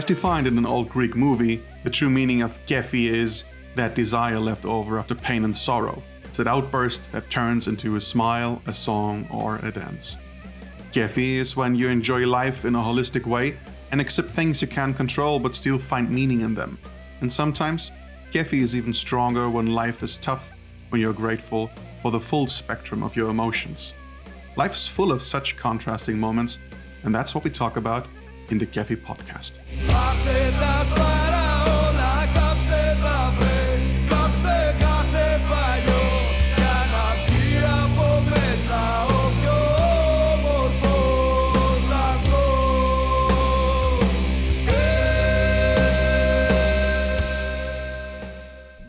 As defined in an old Greek movie, the true meaning of Kéfi is that desire left over after pain and sorrow. It's that outburst that turns into a smile, a song, or a dance. Kéfi is when you enjoy life in a holistic way and accept things you can't control but still find meaning in them. And sometimes, Kéfi is even stronger when life is tough, when you're grateful for the full spectrum of your emotions. Life is full of such contrasting moments, and that's what we talk about in the Kéfi podcast.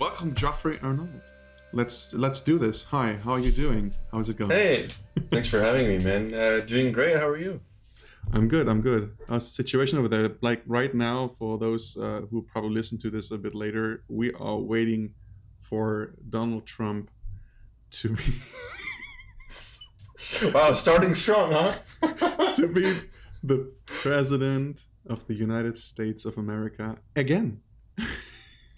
Welcome, Geoffrey Ernault. Let's do this. Hi, how are you doing? How's it going? Hey, thanks for having me, man. Doing great. How are you? I'm good. How's the situation over there? Like right now, for those who probably listen to this a bit later, we are waiting for Donald Trump to be Wow, starting strong, huh? to be the president of the United States of America again.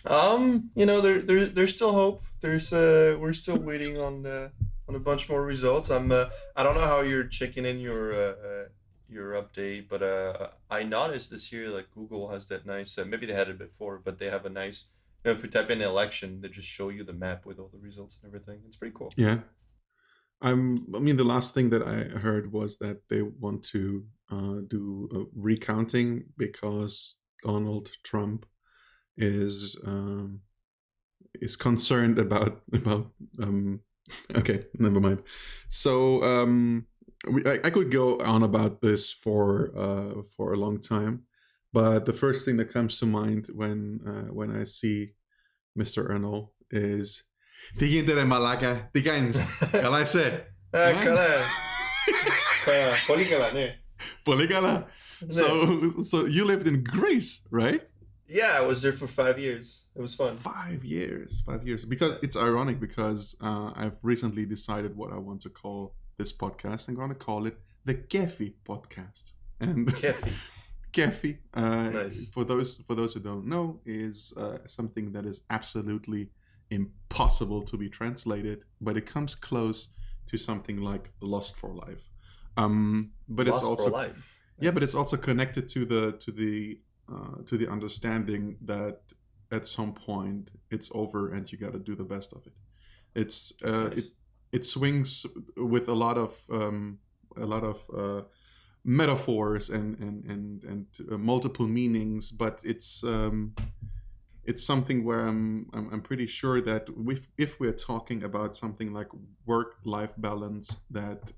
There's still hope. We're still waiting on a bunch more results. I don't know how you're checking in your update, but I noticed this year like Google has that nice. Maybe they had it before, but they have a nice. If you type in election, they just show you the map with all the results and everything. It's pretty cool. Yeah. The last thing that I heard was that they want to do a recounting because Donald Trump is concerned about okay, never mind. So I could go on about this for a long time, but the first thing that comes to mind when I see Mr. Ernault is Siguiente de Malaga, Tigans, Galase. Poligala. So you lived in Greece, right? Yeah, I was there for 5 years. It was fun. 5 years. Because it's ironic because I've recently decided what I want to call this podcast. I'm going to call it the Kéfi podcast. And Kéfi, nice. For those who don't know, is something that is absolutely impossible to be translated, but it comes close to something like Lost for Life. But Lost it's also for life. Yeah, but it's also connected to the understanding that at some point it's over and you got to do the best of it. It's nice. it swings with a lot of metaphors and multiple meanings, but it's something where I'm pretty sure that if we're talking about something like work-life balance, that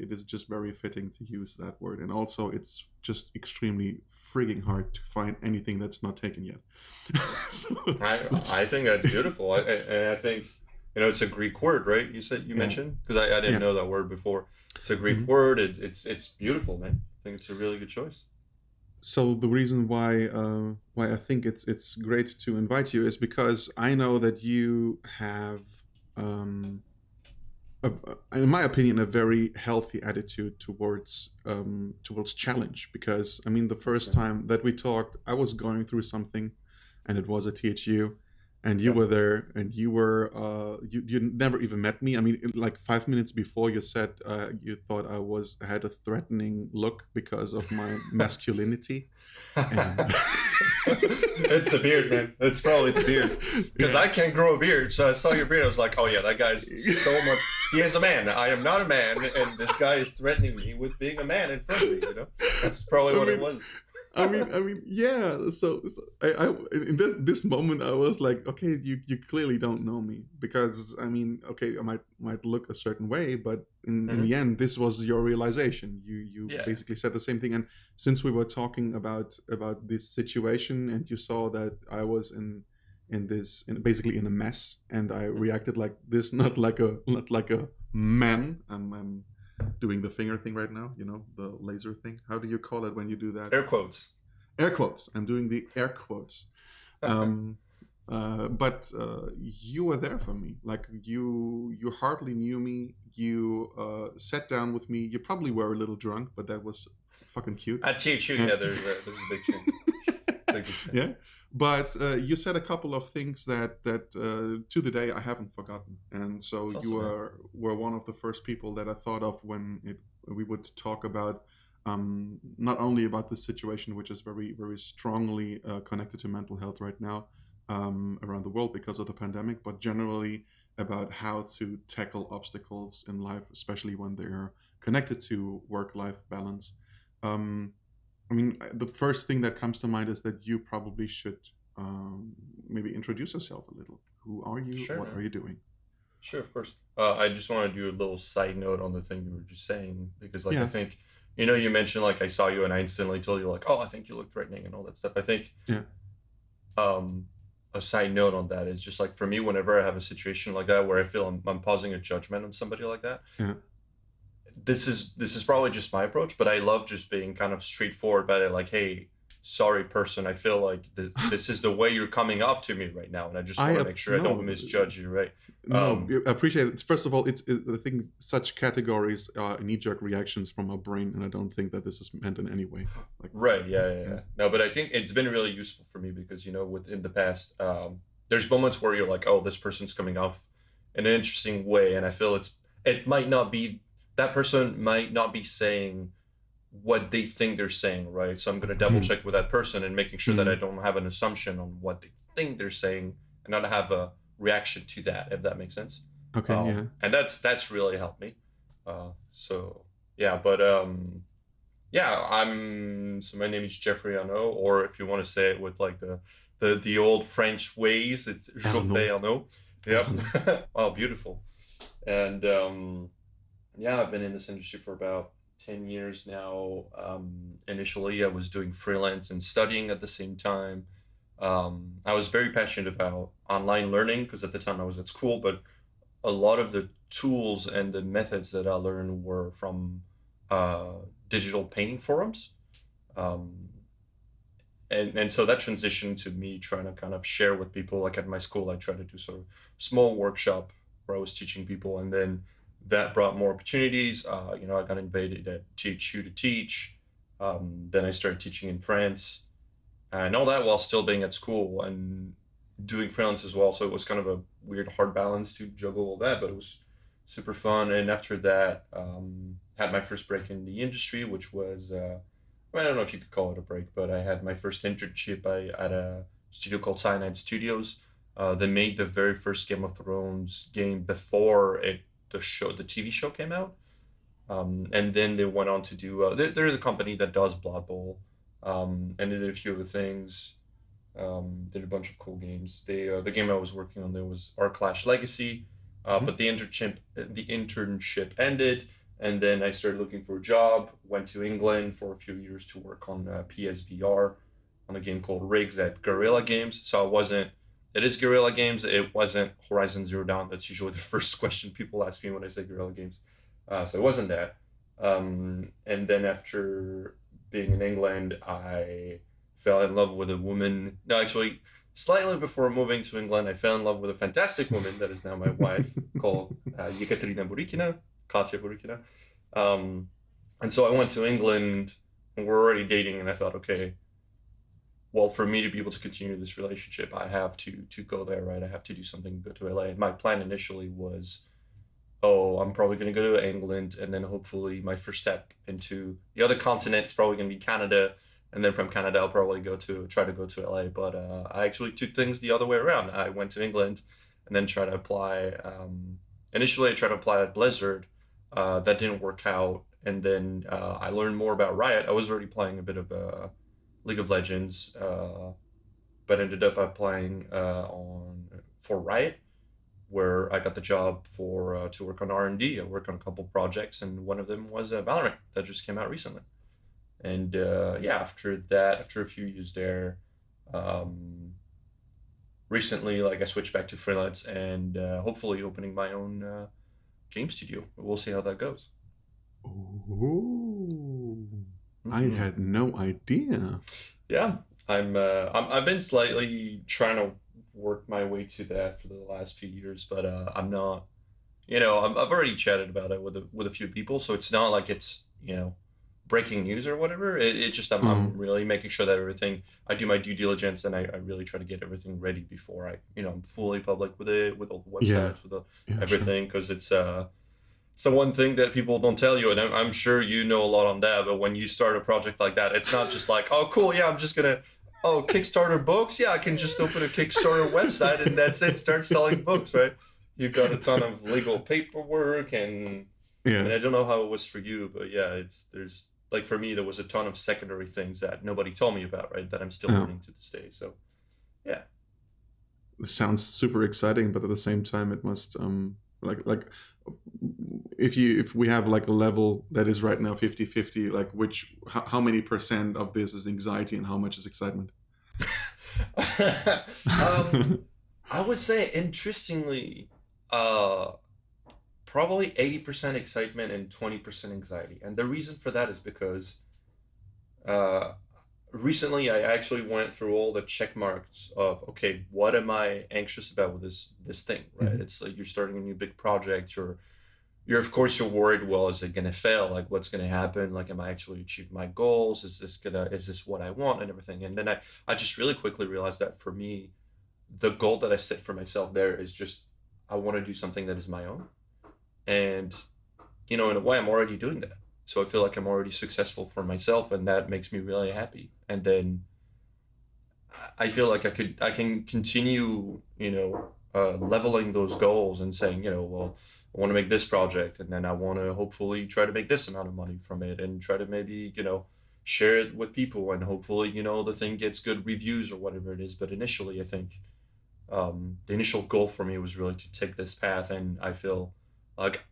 it is just very fitting to use that word. And also it's just extremely frigging hard to find anything that's not taken yet. I think that's beautiful. I think, it's a Greek word, right? You mentioned? Because I didn't know that word before. It's a Greek word. It's beautiful, man. I think it's a really good choice. So the reason why I think it's great to invite you is because I know that you have, in my opinion, a very healthy attitude towards challenge. Because the first time that we talked, I was going through something, and it was a THU, and you were there, and you were you never even met me. Like 5 minutes before, you said you thought I had a threatening look because of my masculinity. It's the beard, man. It's probably the beard. Because I can't grow a beard, so I saw your beard. I was like, oh yeah, that guy's so much. He is a man. I am not a man, and this guy is threatening me with being a man in front of me. That's probably what it was. Yeah. So I in this moment I was like, okay, you clearly don't know me, because okay, I might look a certain way, but in the end, this was your realization. You basically said the same thing. And since we were talking about this situation, and you saw that I was basically in a mess, and I reacted like this, not like a man. I'm doing the finger thing right now, the laser thing. How do you call it when you do that? Air quotes. I'm doing the air quotes. But you were there for me. Like you hardly knew me. You sat down with me. You probably were a little drunk, but that was fucking cute. At THU, yeah, there's a big change. Thank you. Yeah, but you said a couple of things that to the day I haven't forgotten, and so That's you awesome, man. were one of the first people that I thought of when we would talk about not only about the situation, which is very very strongly connected to mental health right now around the world because of the pandemic, but generally about how to tackle obstacles in life, especially when they're connected to work-life balance. Um, I mean, the first thing that comes to mind is that you probably should maybe introduce yourself a little. Who are you? Sure, What are man. you doing? Sure, of course. I just want to do a little side note on the thing you were just saying because, like, I Yeah, think, you know, you mentioned like I saw you and I instantly told you like, oh, I think you look threatening and all that stuff. I think yeah. um, a side note on that is just like for me, whenever I have a situation like that where I feel I'm pausing a judgment on somebody like that, Yeah. this is probably just my approach, but I love just being kind of straightforward about it. Like, hey, sorry, person, I feel like this is the way you're coming off to me right now, and I just I want to make sure I don't no, misjudge you, right? no. Um, I appreciate it. First of all, I think such categories are knee-jerk reactions from our brain, and I don't think that this is meant in any way. Like, right, yeah, yeah, yeah, yeah. No, but I think it's been really useful for me because you know, within the past, there's moments where you're like, oh, this person's coming off in an interesting way, and I feel it might not be that person might not be saying what they think they're saying, right? So I'm going to double check with that person and making sure that I Mm, don't have an assumption on what they think they're saying and not have a reaction to that, if that makes sense. okay, yeah. And that's really helped me. So yeah, but yeah, so my name is Geoffrey Ernault, or if you want to say it with like the old French ways, it's Geoffrey Ernaud, Ernault. Ernaud. Yep. Oh, beautiful. And yeah, I've been in this industry for about 10 years now. Initially, I was doing freelance and studying at the same time. I was very passionate about online learning because at the time I was at school, but a lot of the tools and the methods that I learned were from uh, digital painting forums. Um, and so that transitioned to me trying to kind of share with people. Like at my school, I tried to do sort of small workshop where I was teaching people, and then that brought more opportunities. You know, I got invited at THU to teach. Then I started teaching in France, and all that while still being at school and doing freelance as well. So it was kind of a weird, hard balance to juggle all that, but it was super fun. And after that, had my first break in the industry, which was I don't know if you could call it a break, but I had my first internship at a studio called Cyanide Studios. They made the very first Game of Thrones game before the TV show came out. And then they went on to do. They're the company that does Blood Bowl, and they did a few other things. Did a bunch of cool games. The game I was working on there was Our Clash Legacy, Mhm. but the internship ended, and then I started looking for a job. Went to England for a few years to work on PSVR on a game called Rigs at Guerrilla Games. So I wasn't. It is Guerrilla Games. It wasn't Horizon Zero Dawn. That's usually the first question people ask me when I say Guerrilla Games. So it wasn't that. And then after being in England, I fell in love with a woman. No, actually, slightly before moving to England, I fell in love with a fantastic woman that is now my wife called Yekaterina Burikina, Katya Burikina. Um, and so I went to England and we're already dating, and I thought, okay, well, for me to be able to continue this relationship, I have to go there, right? I have to do something good to LA. And my plan initially was, oh, I'm probably going to go to England, and then hopefully my first step into the other continent is probably going to be Canada, and then from Canada I'll probably try to go to LA. But I actually took things the other way around. I went to England, and then tried to apply. Initially, I tried to apply at Blizzard. That didn't work out, and then I learned more about Riot. I was already playing a bit of League of Legends, but ended up applying on for Riot, where I got the job for to work on R&D. I worked on a couple projects, and one of them was Valorant that just came out recently. And yeah, after that, after a few years there, um, recently, like I switched back to freelance and hopefully opening my own game studio. We'll see how that goes. Oh, I Hmm. had no idea. Yeah, I've been slightly trying to work my way to that for the last few years, but I'm not. I've already chatted about it with a few people, so it's not like it's breaking news or whatever. It just I'm really making sure that everything, I do my due diligence, and I really try to get everything ready before I'm fully public with it, with all the Yeah. websites, with Yeah. Sure. everything, because it's the one thing that people don't tell you, and I'm sure you know a lot on that. But when you start a project like that, it's not just like, oh, cool, yeah, I'm just gonna, oh, Kickstarter books, yeah, I can just open a Kickstarter website and that's it, start selling books, right? You've got a ton of legal paperwork, and Yeah. I don't know how it was for you, but yeah, there's like for me, there was a ton of secondary things that nobody told me about, right? That I'm still Yeah. learning to this day. So yeah. It sounds super exciting, but at the same time, it must like if we have like a level that is right now 50-50, like how many percent of this is anxiety and how much is excitement? I would say, interestingly, probably 80% excitement and 20% anxiety. And the reason for that is because uh, recently I actually went through all the check marks of, okay, what am I anxious about with this thing, right? Mhm. It's like you're starting a new big project, you're of course you're worried, well, is it gonna fail? Like, what's gonna happen? Like, am I actually achieving my goals? Is this what I want, and everything? And then I just really quickly realized that for me, the goal that I set for myself there is just, I want to do something that is my own. And, in a way, I'm already doing that. So I feel like I'm already successful for myself, and that makes me really happy. And then I feel like I can continue, leveling those goals and saying, well, I want to make this project, and then I want to hopefully try to make this amount of money from it, and try to maybe, share it with people, and hopefully, the thing gets good reviews or whatever it is. But initially, I think the initial goal for me was really to take this path, and I feel like,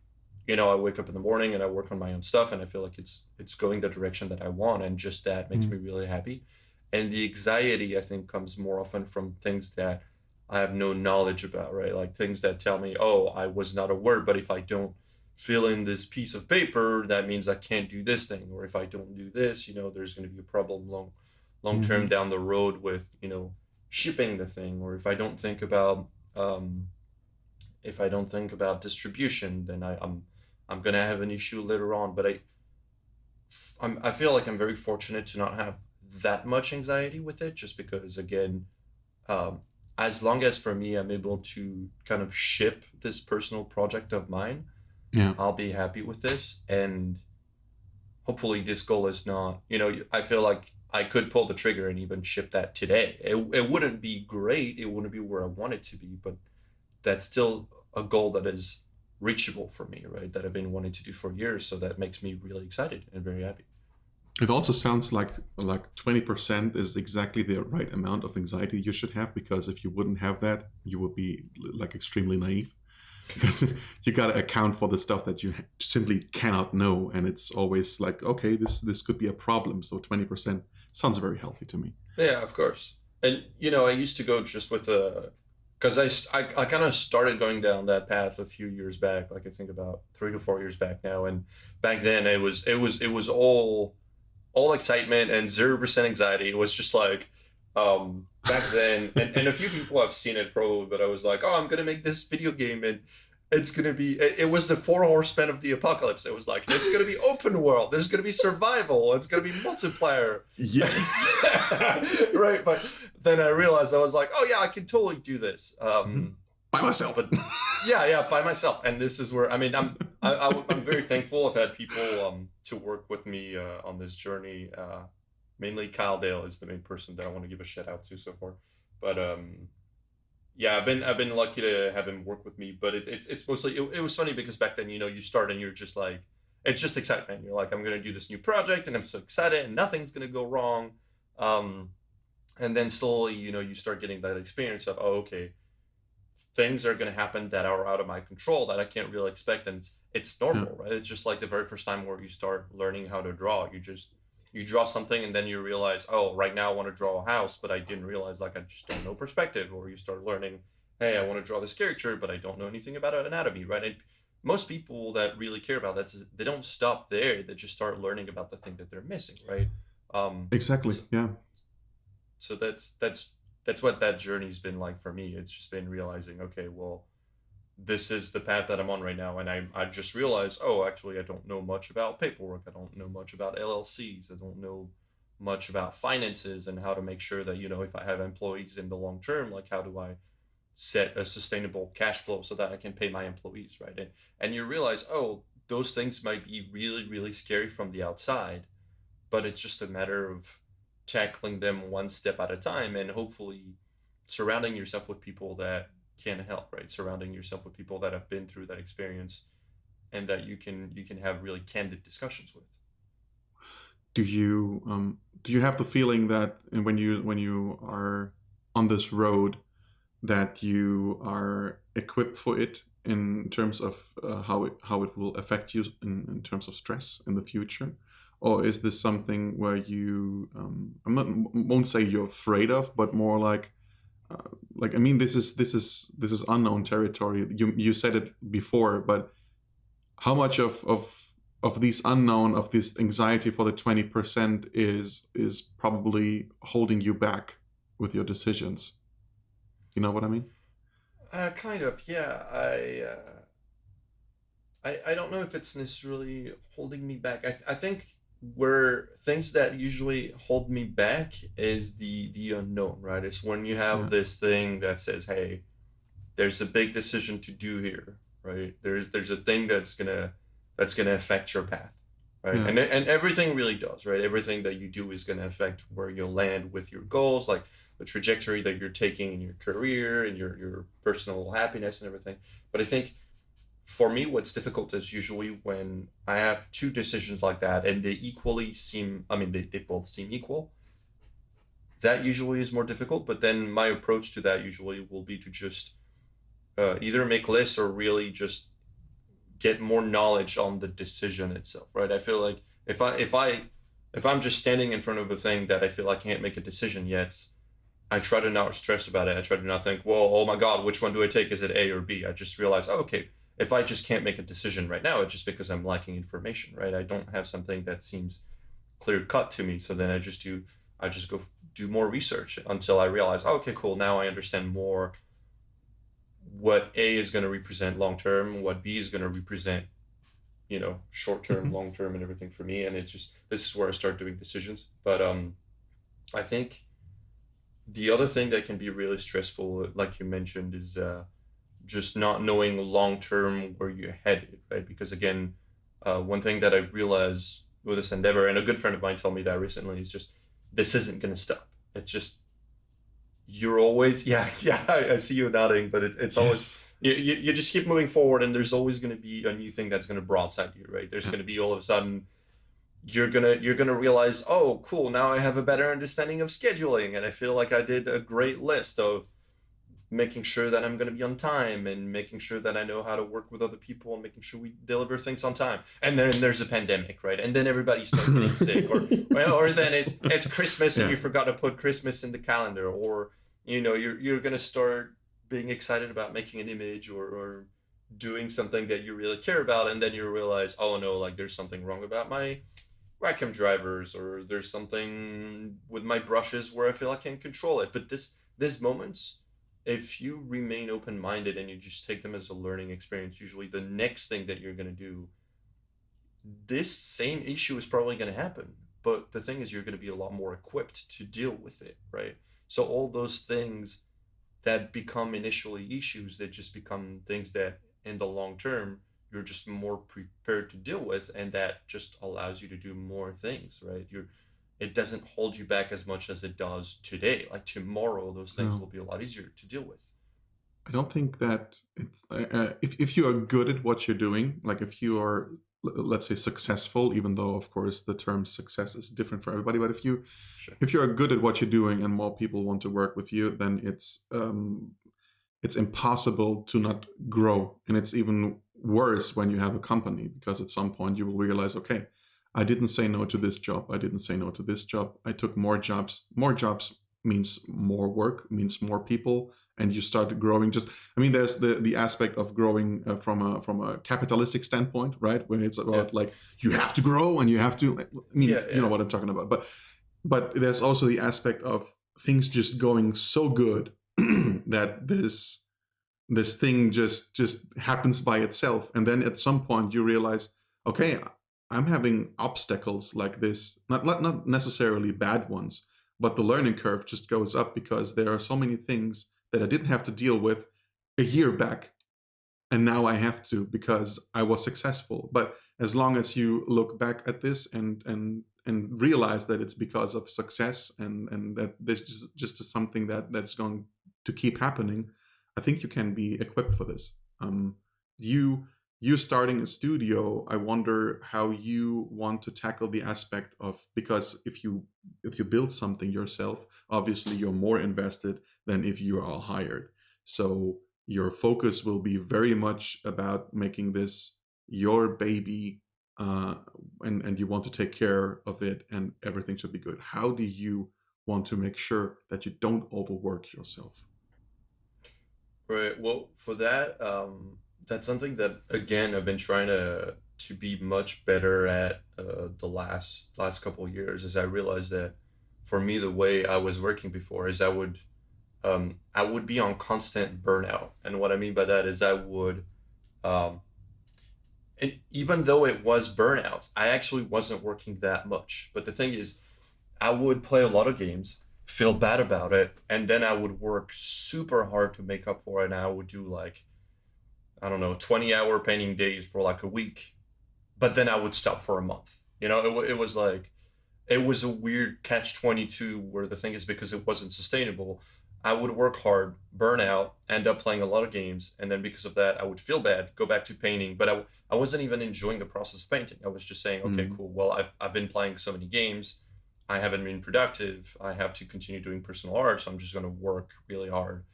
I wake up in the morning and I work on my own stuff, and I feel like it's going the direction that I want, and just that makes me Mhm. really happy. And the anxiety, I think, comes more often from things that I have no knowledge about, right? Like things that tell me, oh, I was not aware, but if I don't fill in this piece of paper, that means I can't do this thing, or if I don't do this, there's going to be a problem long term Mhm. down the road with, shipping the thing, or um, if I don't think about distribution, then I'm gonna have an issue later on. But I feel like I'm very fortunate to not have that much anxiety with it, just because, again, um, as long as for me I'm able to kind of ship this personal project of mine, Yeah. I'll be happy with this. And hopefully this goal is not, I feel like I could pull the trigger and even ship that today. It wouldn't be great, it wouldn't be where I want it to be, but that's still a goal that is reachable for me, right? That I've been wanting to do for years. So that makes me really excited and very happy. It also sounds like 20% is exactly the right amount of anxiety you should have, because if you wouldn't have that, you would be like extremely naive, because you got to account for the stuff that you simply cannot know, and it's always like, okay, this could be a problem. So 20% sounds very healthy to me. Yeah, of course. And I used to go just with a, because I kind of started going down that path a few years back, like I think about 3 to 4 years back now. And back then it was all excitement and 0% anxiety. It was just like, back then, and a few people have seen it probably, but I was like, oh, I'm gonna make this video game, and it's gonna be, it was the four horsemen of the apocalypse. It was like, it's gonna be open world, there's gonna be survival, it's gonna be multiplayer. Yes. Right, but then I realized, I was like, oh yeah, I can totally do this. Mhm. By myself. But yeah, by myself. And this is where, I mean, I'm very thankful. I've had people to work with me on this journey. Mainly Kyle Dale is the main person that I want to give a shout out to so far. But yeah, I've been lucky to have him work with me. But it's mostly, it was funny because back then, you start and you're just like, it's just excitement. You're like, I'm gonna do this new project and I'm so excited and nothing's gonna go wrong. Um, and then slowly, you start getting that experience of, oh, okay, things are going to happen that are out of my control that I can't really expect, and it's Yeah. normal, right? It's just like the very first time where you start learning how to draw. You draw something, and then you realize, oh, right now I want to draw a house, but I didn't realize, like, I just don't know perspective. Or you start learning, hey, I want to draw this character, but I don't know anything about anatomy, right? And most people that really care about that, they don't stop there. They just start learning about the thing that they're missing, right? Um, Exactly. so, Yeah. so that's what that journey's been like for me. It's just been realizing, okay, well, this is the path that I'm on right now, and I just realized, oh, actually, I don't know much about paperwork. I don't know much about LLCs. I don't know much about finances and how to make sure that, if I have employees in the long term, like how do I set a sustainable cash flow so that I can pay my employees, right? And you realize, oh, those things might be really, really scary from the outside, but it's just a matter of tackling them one step at a time and hopefully surrounding yourself with people that can help, right? Surrounding yourself with people that have been through that experience and that you can have really candid discussions with. Do you have the feeling that when you are on this road that you are equipped for it in terms of how it will affect you in terms of stress in the future, or is this something where you won't say you're afraid of, but more like I mean this is unknown territory. You said it before, but how much of these unknown, of this anxiety for the 20% is probably holding you back with your decisions? You know what I mean? Kind of, yeah. I don't know if it's necessarily holding me back. I think where things that usually hold me back is the unknown, right? It's when you have Yeah. this thing that says, "Hey, there's a big decision to do here," right? There's a thing that's gonna affect your path, right? Yeah. And everything really does, right? Everything that you do is gonna affect where you'll land with your goals, like the trajectory that you're taking in your career and your personal happiness and everything. But I think for me, what's difficult is usually when I have two decisions like that and they equally seem, I mean, they both seem equal. That usually is more difficult. But then my approach to that usually will be to just either make lists or really just get more knowledge on the decision itself, right? I feel like if I'm just standing in front of a thing that I feel I can't make a decision yet, I try to not stress about it. I try to not think, well, oh my God, which one do I take? Is it A or B? I just realize, oh, okay, if I just can't make a decision right now, it's just because I'm lacking information, right? I don't have something that seems clear cut to me. So then I just go do more research until I realize, oh, okay, cool. Now I understand more what A is going to represent long term, what B is going to represent, short term, Mhm. long term, and everything for me. And it's just, this is where I start doing decisions. But I think the other thing that can be really stressful, like you mentioned, is just not knowing long term where you're headed, right? Because again, one thing that I realized with this endeavor, and a good friend of mine told me that recently, is just this isn't going to stop. It's just you're always, yeah, yeah. I see you nodding, but it's always Yes. you just keep moving forward, and there's always going to be a new thing that's going to broadside you, right? There's Yeah. going to be all of a sudden you're gonna realize, oh, cool, now I have a better understanding of scheduling, and I feel like I did a great list of making sure that I'm going to be on time and making sure that I know how to work with other people and making sure we deliver things on time. And then there's a pandemic, right? And then everybody starts getting sick, or then Yes. it's Christmas and Yeah. you forgot to put Christmas in the calendar, or you're going to start being excited about making an image or doing something that you really care about, and then you realize, oh no, like there's something wrong about my Wacom drivers, or there's something with my brushes where I feel I can't control it. But these moments, if you remain open minded and you just take them as a learning experience, usually the next thing that you're going to do, this same issue is probably going to happen. But the thing is, you're going to be a lot more equipped to deal with it, right? So all those things that become initially issues, that just become things that in the long term you're just more prepared to deal with, and that just allows you to do more things, right? It doesn't hold you back as much as it does today. Like tomorrow those things will No, be a lot easier to deal with. I don't think that it's if you are good at what you're doing, like if you are let's say successful, even though of course the term success is different for everybody, but if you Sure. if you are good at what you're doing and more people want to work with you, then it's impossible to not grow. And it's even worse when you have a company, because at some point you will realize, okay, I didn't say no to this job. I didn't say no to this job. I took more jobs. More jobs means more work, means more people, and you start growing. Just, I mean, there's the aspect of growing from a capitalistic standpoint, right? Where it's Yeah. about like you have to grow and you have to. I Yeah. mean, you know Yeah. what I'm talking about. But there's also the aspect of things just going so good that this this thing just happens by itself, and then at some point you realize, okay, I'm having obstacles like this, not necessarily bad ones, but the learning curve just goes up because there are so many things that I didn't have to deal with a year back, and now I have to because I was successful. But as long as you look back at this and realize that it's because of success, and that this is just something that's going to keep happening, I think you can be equipped for this. You you starting a studio, I wonder how you want to tackle the aspect of, because if you build something yourself, obviously you're more invested than if you are hired. So your focus will be very much about making this your baby, uh, and you want to take care of it, and everything should be good. How do you want to make sure that you don't overwork yourself? Right. Well, for that, that's something that again I've been trying to be much better at the last couple of years. Is I realized that for me the way I was working before is I would be on constant burnout, and what I mean by that is um, and even though it was burnout, I actually wasn't working that much. But the thing is, I would play a lot of games, feel bad about it, and then I would work super hard to make up for it. And I would do like, I don't know, 20-hour painting days for like a week, but then I would stop for a month. It was like, it was a weird catch 22 where the thing is, because it wasn't sustainable, I would work hard, burn out, end up playing a lot of games, and then because of that I would feel bad, go back to painting, but I wasn't even enjoying the process of painting. I was just saying, okay, Mm. cool, well, I've been playing so many games, I haven't been productive, I have to continue doing personal art, so I'm just going to work really hard.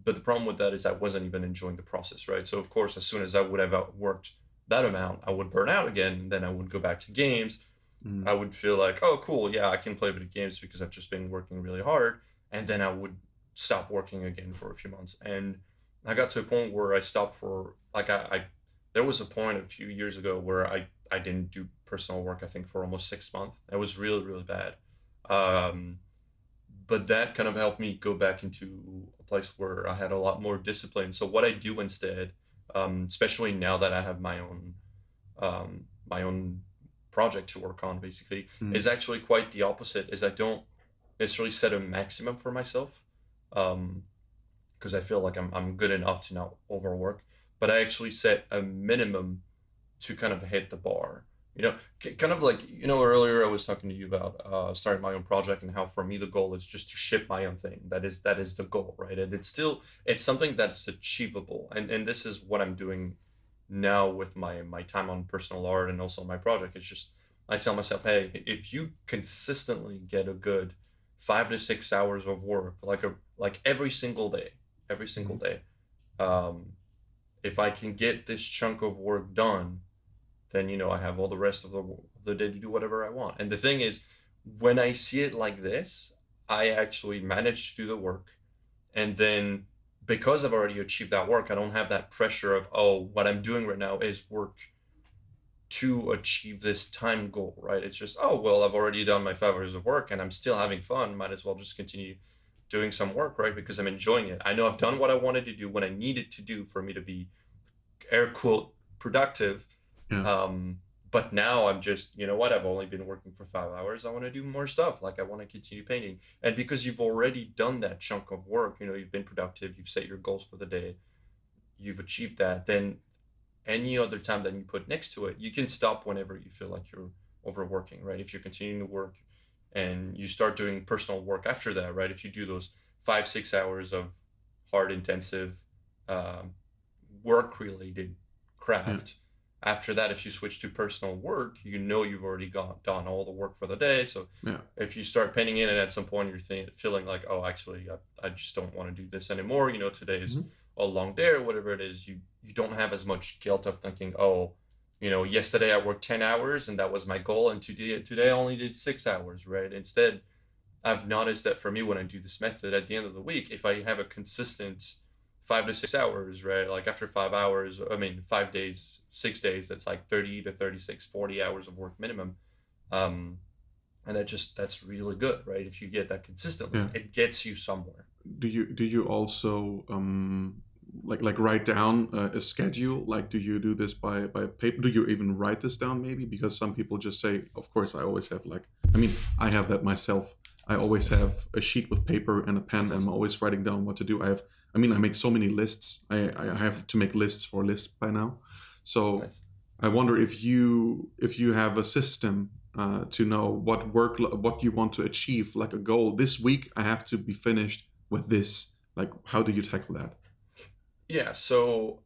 But the problem with that is I wasn't even enjoying the process, right? So of course, as soon as I would have worked that amount, I would burn out again, and then I would go back to games. Mm. I would feel like, oh, cool, yeah, I can play video games because I've just been working really hard. And then I would stop working again for a few months. And I got to a point where I stopped for, like, there was a point a few years ago where I didn't do personal work, I think, for almost 6 months. It was really, really bad. Um, but that kind of helped me go back into a place where I had a lot more discipline. So what I do instead, especially now that I have my own project to work on basically, Mm. is actually quite the opposite. Is I don't necessarily set a maximum for myself, um, because I feel like I'm good enough to not overwork, but I actually set a minimum to kind of hit the bar. Kind of like, earlier I was talking to you about starting my own project, and how for me the goal is just to ship my own thing. That is the goal, right? And it's something that's achievable, and this is what I'm doing now with my time on personal art and also my project. It's just, I tell myself, hey, if you consistently get a good 5 to 6 hours of work, like every single Mm. day, um, if I can get this chunk of work done, then I have all the rest of the day to do whatever I want. And the thing is, when I see it like this, I actually manage to do the work, and then because I've already achieved that work, I don't have that pressure of, oh, what I'm doing right now is work to achieve this time goal, right? It's just, oh, well, I've already done my 5 hours of work and I'm still having fun. Might as well just continue doing some work, right? Because I'm enjoying it. I know I've done what I wanted to do, what I needed to do for me to be air quote productive. Yeah. um, but now I'm just, you know what? I've only been working for 5 hours. I want to do more stuff. Like, I want to continue painting. And because you've already done that chunk of work, you've been productive, you've set your goals for the day, you've achieved that, then any other time that you put next to it, you can stop whenever you feel like you're overworking, right? If you're continuing to work and you start doing personal work after that, right? If you do those 5, 6 hours of hard, intensive, um, work related Yeah. craft. After that, if you switch to personal work, you've already done all the work for the day. So Yeah. if you start painting in, and at some point you're feeling like, oh, actually, I just don't want to do this anymore. Today's Mhm. a long day or whatever it is. You don't have as much guilt of thinking, oh, yesterday I worked 10 hours and that was my goal, and today I only did 6 hours, right? Instead, I've noticed that for me, when I do this method at the end of the week, if I have a consistent 5 to 6 hours, right? Like after 5 hours, I mean, 5 days, 6 days, that's like 30 to 36, 40 hours of work minimum. Um, and that's really good, right? If you get that consistently, Yeah. it gets you somewhere. Do you also like write down a schedule? Like, do you do this by paper? Do you even write this down maybe? Because some people just say, of course, I always have like, I mean, I have that myself. I always have a sheet with paper and a pen, and I'm always writing down what to do. I make so many lists. I have to make lists for lists by now. So nice. I wonder if you have a system to know what you want to achieve, like a goal. This week I have to be finished with this. Like, how do you tackle that? Yeah, so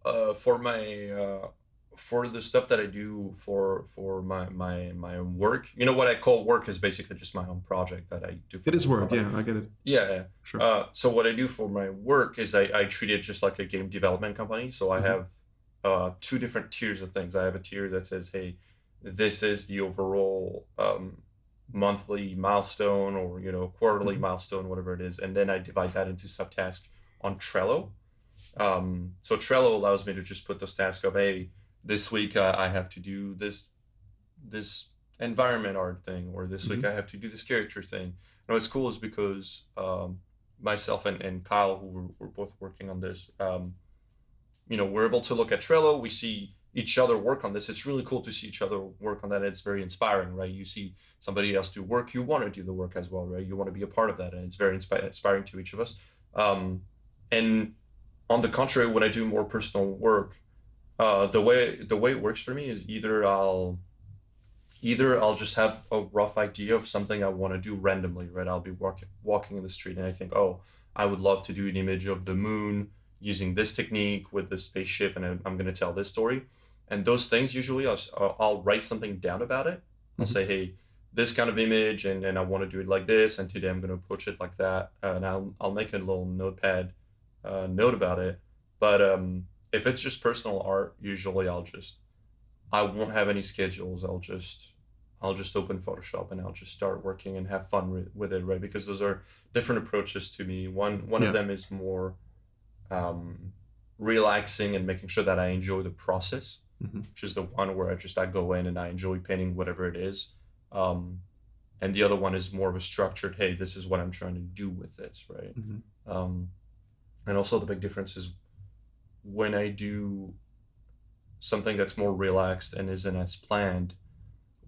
for the stuff that I do for my work, what I call work is basically just my own project that I do. It is work, yeah, I get it. Yeah, sure. So what I do for my work is I treat it just like a game development company. So I have two different tiers of things. I have a tier that says, hey, this is the overall monthly milestone or quarterly milestone, whatever it is, and then I divide that into subtasks on Trello. So Trello allows me to just put those tasks of, hey, this week I have to do this environment art thing, or this week I have to do this character thing. And what's cool is because myself and Kyle, who were both working on this, we're able to look at Trello. We see each other work on this. It's really cool to see each other work on that. It's very inspiring, right? You see somebody else do work, you want to do the work as well, right? You want to be a part of that, and it's very inspiring to each of us. And on the contrary, when I do more personal work, the way it works for me is either I'll just have a rough idea of something I want to do randomly, right? I'll be walking in the street and I think, oh, I would love to do an image of the moon using this technique with the spaceship, and I'm going to tell this story. And those things, usually I'll write something down about it. I'll say, hey, this kind of image, and I want to do it like this, and today I'm going to approach it like that. And I'll make a little notepad note about it. But if it's just personal art, usually I won't have any schedules. I'll just open Photoshop and I'll just start working and have fun with it, right? Because those are different approaches to me. One of them is more relaxing and making sure that I enjoy the process, which is the one where I go in and I enjoy painting whatever it is. And the other one is more of a structured, hey, this is what I'm trying to do with this, right? And also the big difference is when I do something that's more relaxed and isn't as planned,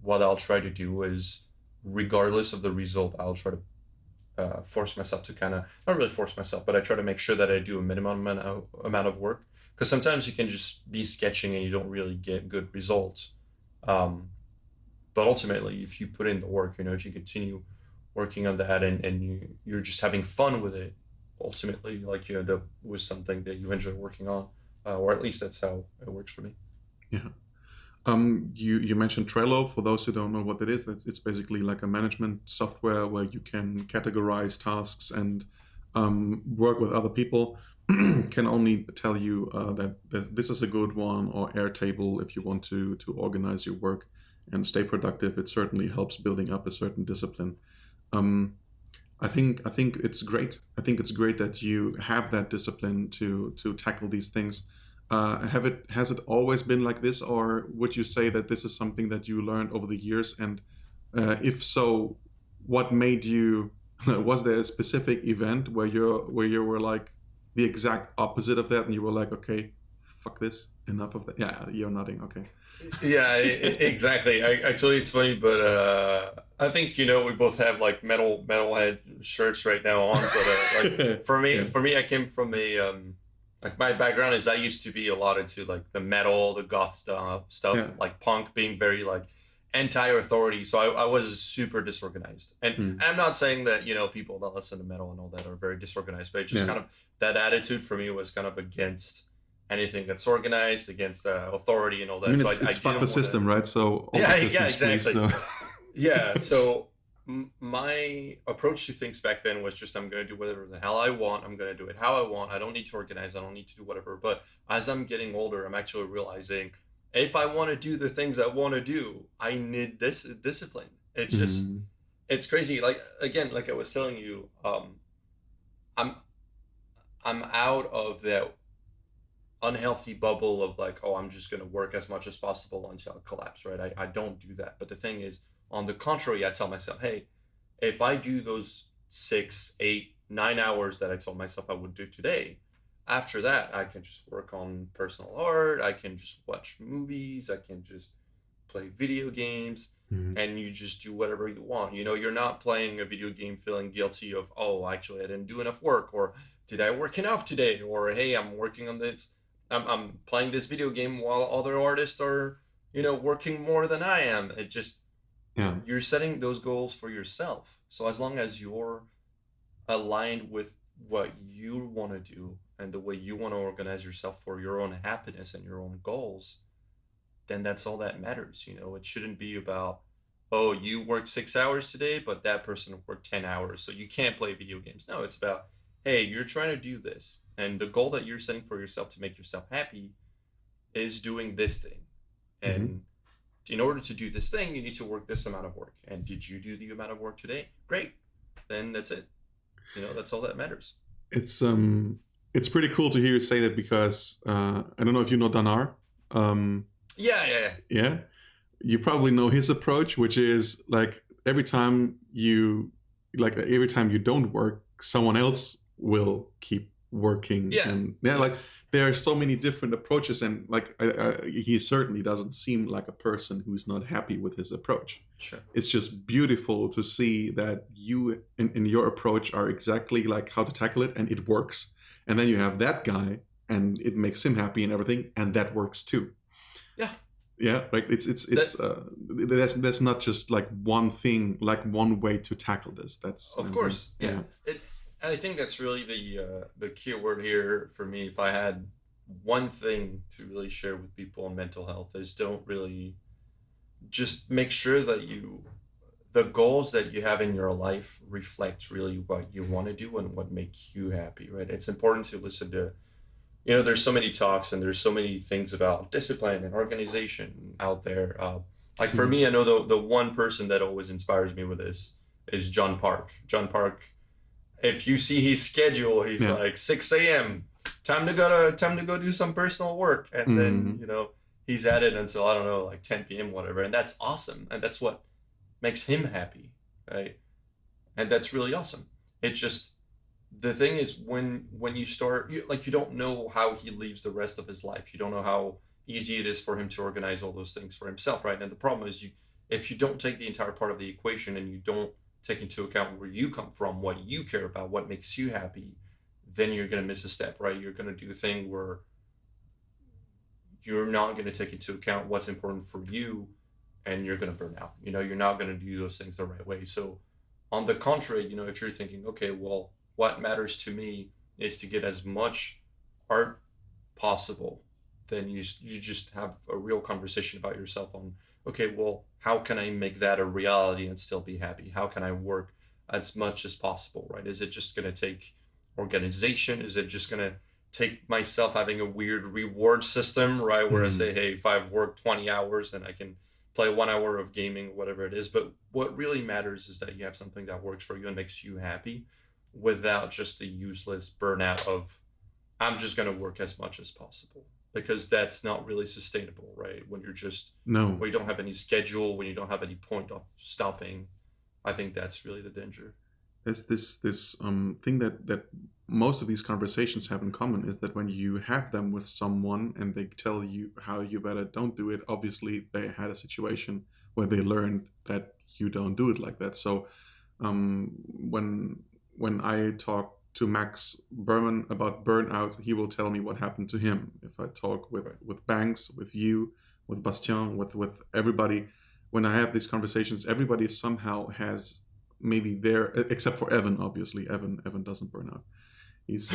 what I'll try to do is, regardless of the result, I'll try to force myself to kind of, not really force myself, but I try to make sure that I do a minimum amount of work. Because sometimes you can just be sketching and you don't really get good results. But ultimately, if you put in the work, if you continue working on that and you're just having fun with it, ultimately, like you end up with something that you enjoy working on, or at least that's how it works for me. Yeah. You mentioned Trello. For those who don't know what it is, it's basically like a management software where you can categorize tasks and work with other people. Can only tell you that this is a good one, or Airtable if you want to organize your work and stay productive. It certainly helps building up a certain discipline. I think it's great. I think it's great that you have that discipline to tackle these things. Has it always been like this, or would you say that this is something that you learned over the years? And if so, what made you? Was there a specific event where you were like the exact opposite of that, and you were like, okay, fuck this, enough of that? Yeah, you're nodding. Okay. Yeah, exactly. Actually, it's funny, but I think we both have like metalhead shirts right now on. But like for me, I came from a like my background is I used to be a lot into like the metal, the goth stuff, like punk, being very like anti-authority. So I was super disorganized, and I'm not saying that people that listen to metal and all that are very disorganized, but just kind of that attitude for me was kind of against anything that's organized, against authority and all that. I mean, it's fuck the system, right? So yeah, exactly. Please, so. Yeah, so my approach to things back then was just, I'm going to do whatever the hell I want. I'm going to do it how I want. I don't need to organize. I don't need to do whatever. But as I'm getting older, I'm actually realizing if I want to do the things I want to do, I need this discipline. It's just, it's crazy. Like, again, like I was telling you, I'm out of that unhealthy bubble of like, oh, I'm just going to work as much as possible until I collapse, right? I don't do that. But the thing is, on the contrary, I tell myself, hey, if I do those 6, 8, 9 hours that I told myself I would do today, after that, I can just work on personal art. I can just watch movies. I can just play video games. Mhm. And you just do whatever you want. You know, you're not playing a video game feeling guilty of, oh, actually, I didn't do enough work, or did I work enough today, or hey, I'm working on this. I'm playing this video game while other artists are, you know, working more than I am. It just, Yeah. you're setting those goals for yourself. So as long as you're aligned with what you want to do and the way you want to organize yourself for your own happiness and your own goals, then that's all that matters. You know, it shouldn't be about, oh, you worked 6 hours today, but that person worked 10 hours, so you can't play video games. No, it's about, hey, you're trying to do this. And the goal that you're setting for yourself to make yourself happy is doing this thing. And in order to do this thing, you need to work this amount of work. And did you do the amount of work today? Great. Then that's it. You know, that's all that matters. It's pretty cool to hear you say that, because I don't know if you know Danar. Yeah. You probably know his approach, which is like every time you don't work, someone else will keep working. Yeah. And like there are so many different approaches, and like he certainly doesn't seem like a person who's not happy with his approach. Sure. It's just beautiful to see that you in your approach are exactly like how to tackle it, and it works. And then you have that guy, and it makes him happy and everything, and that works too. Yeah, like that's not just like one thing, like one way to tackle this. That's of course, yeah. And I think that's really the key word here for me. If I had one thing to really share with people on mental health, is don't really just make sure that the goals that you have in your life reflect really what you want to do and what makes you happy, right? It's important to listen to, you know, there's so many talks and there's so many things about discipline and organization out there. Like for me, I know the one person that always inspires me with this is John Park. John Park, if you see his schedule, he's like 6 a.m. time to go do some personal work, and then, you know, he's at it until, I don't know, like 10 p.m. whatever, and that's awesome, and that's what makes him happy, right? And that's really awesome. It's just, the thing is, when you start, you don't know how he lives the rest of his life. You don't know how easy it is for him to organize all those things for himself, right? And the problem is, if you don't take the entire part of the equation and you don't take into account where you come from, what you care about, what makes you happy, then you're going to miss a step, right? You're going to do a thing where you're not going to take into account what's important for you, and you're going to burn out. You know, you're not going to do those things the right way. So on the contrary, you know, if you're thinking, okay, well, what matters to me is to get as much art possible, then you just have a real conversation about yourself on, okay, well, how can I make that a reality and still be happy? How can I work as much as possible, right? Is it just going to take organization? Is it just going to take myself having a weird reward system, right? Where I say, hey, if I've worked 20 hours, then I can play 1 hour of gaming, whatever it is. But what really matters is that you have something that works for you and makes you happy, without just the useless burnout of, I'm just going to work as much as possible, because that's not really sustainable, right? When you're just, when you don't have any schedule, when you don't have any point of stopping, I think that's really the danger. There's this thing that most of these conversations have in common, is that when you have them with someone and they tell you how you better don't do it, obviously they had a situation where they learned that you don't do it like that. So when I talk to Max Berman about burnout, he will tell me what happened to him. If I talk with Banks, with you, with Bastien, with everybody, when I have these conversations, everybody somehow has maybe there, except for Evan, obviously. Evan doesn't burn out. He's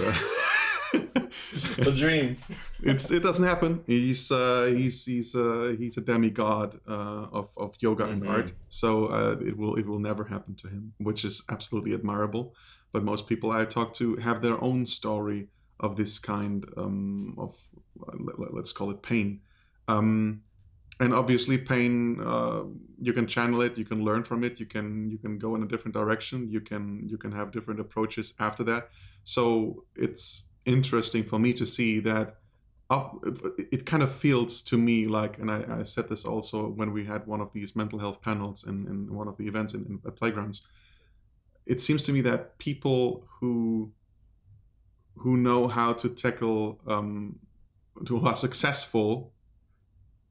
a dream. It doesn't happen. He's a demigod of yoga and art. So it will never happen to him, which is absolutely admirable. But most people I talk to have their own story of this kind of, let's call it, pain. And obviously pain, you can channel it, you can learn from it, you can go in a different direction, you can have different approaches after that. So it's interesting for me to see that it kind of feels to me like, and I said this also when we had one of these mental health panels in one of the events at Playgrounds, it seems to me that people who who know how to tackle, who are successful,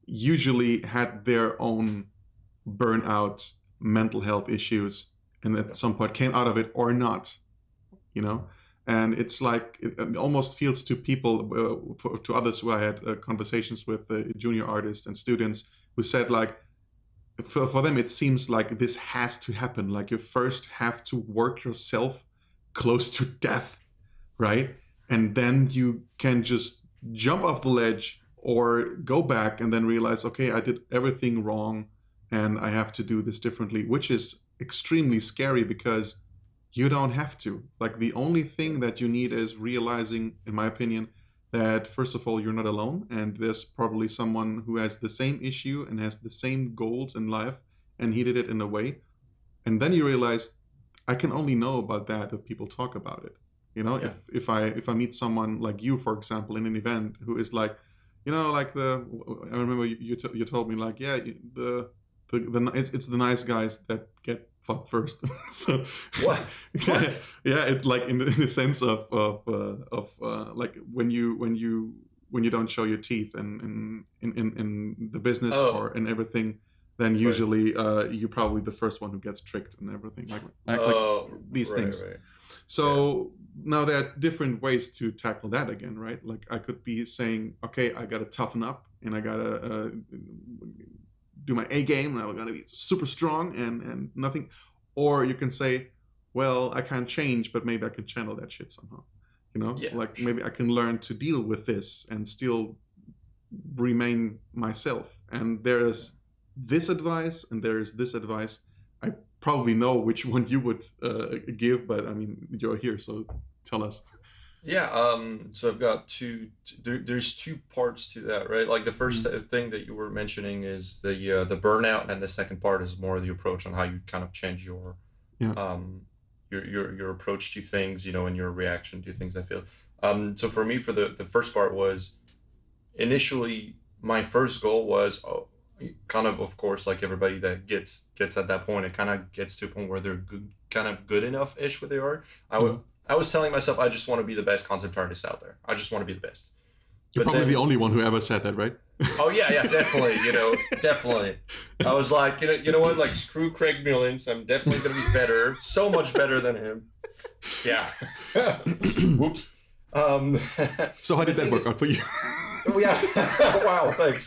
usually had their own burnout, mental health issues, and at some point came out of it or not, you know. And it's like it almost feels to people, to others who I had conversations with, junior artists and students, who said like, for them it seems like this has to happen. Like you first have to work yourself close to death, right? And then you can just jump off the ledge or go back and then realize, okay, I did everything wrong and I have to do this differently, which is extremely scary because you don't have to. Like the only thing that you need is realizing, in my opinion, that first of all, you're not alone and there's probably someone who has the same issue and has the same goals in life and he did it in a way. And then you realize I can only know about that if people talk about it. You know, Yeah. if I meet someone like you, for example, in an event who is like, you know, like I remember you told me like, yeah, it's the nice guys that get fucked first. So What? What? yeah, it like in the sense of like when you don't show your teeth in the business Oh, or in everything, then right. usually you're probably the first one who gets tricked and everything like Oh, these right, things. right. Yeah. So now there are different ways to tackle that again, right? Like I could be saying, okay, I gotta toughen up and I gotta do my A game and I'm gonna be super strong and nothing. Or you can say, well, I can't change, but maybe I can channel that shit somehow. You know, Yeah, for like sure. maybe I can learn to deal with this and still remain myself. And there's this advice and there is this advice. I probably know which one you would give, but I mean, you're here, so tell us. Yeah, so I've got there's two parts to that, right? Like the first Mm, thing that you were mentioning is the burnout, and the second part is more the approach on how you kind of change yeah. um your approach to things, and your reaction to things, I feel. So for me, for the first part was initially my first goal was, kind of course, like everybody that gets at that point, it kind of gets to a point where they're good, kind of good enough ish where they are. I would Mhm. I was telling myself I just want to be the best concept artist out there. I just want to be the best. You're But probably the then, only one who ever said that, right? oh yeah, yeah, definitely, definitely. I was like, you know what, like screw Craig Millins. I'm definitely gonna be better, so much better than him. Yeah. Whoops. Um, So how the did that thing work is, out for you? oh yeah, wow, thanks.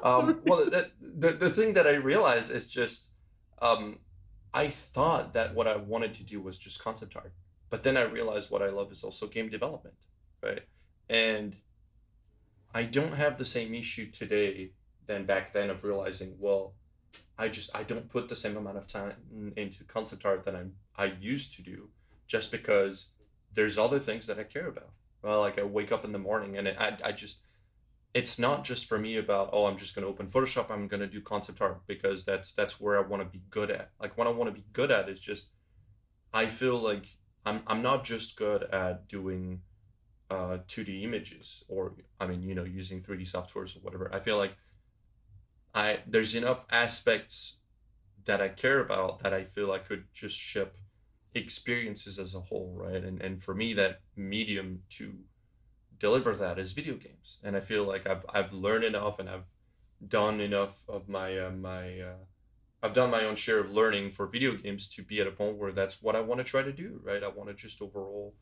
Sorry. Well, the thing that I realized is just, um, I thought that what I wanted to do was just concept art, but then I realized what I love is also game development, right? And I don't have the same issue today than back then of realizing, well, I don't put the same amount of time into concept art that I used to do, just because there's other things that I care about. Well, like I wake up in the morning and I just, it's not just for me about, oh, I'm just going to open Photoshop, I'm going to do concept art because that's where I want to be good at. Like what I want to be good at is just, I feel like I'm not just good at doing 2D images, or I mean, using 3D softwares or whatever. I feel like I there's enough aspects that I care about that I feel I could just ship experiences as a whole, right? And for me, that medium to deliver that is video games. And I feel like I've learned enough, and I've done enough of I've done my own share of learning for video games to be at a point where that's what I want to try to do, right? I want to just overall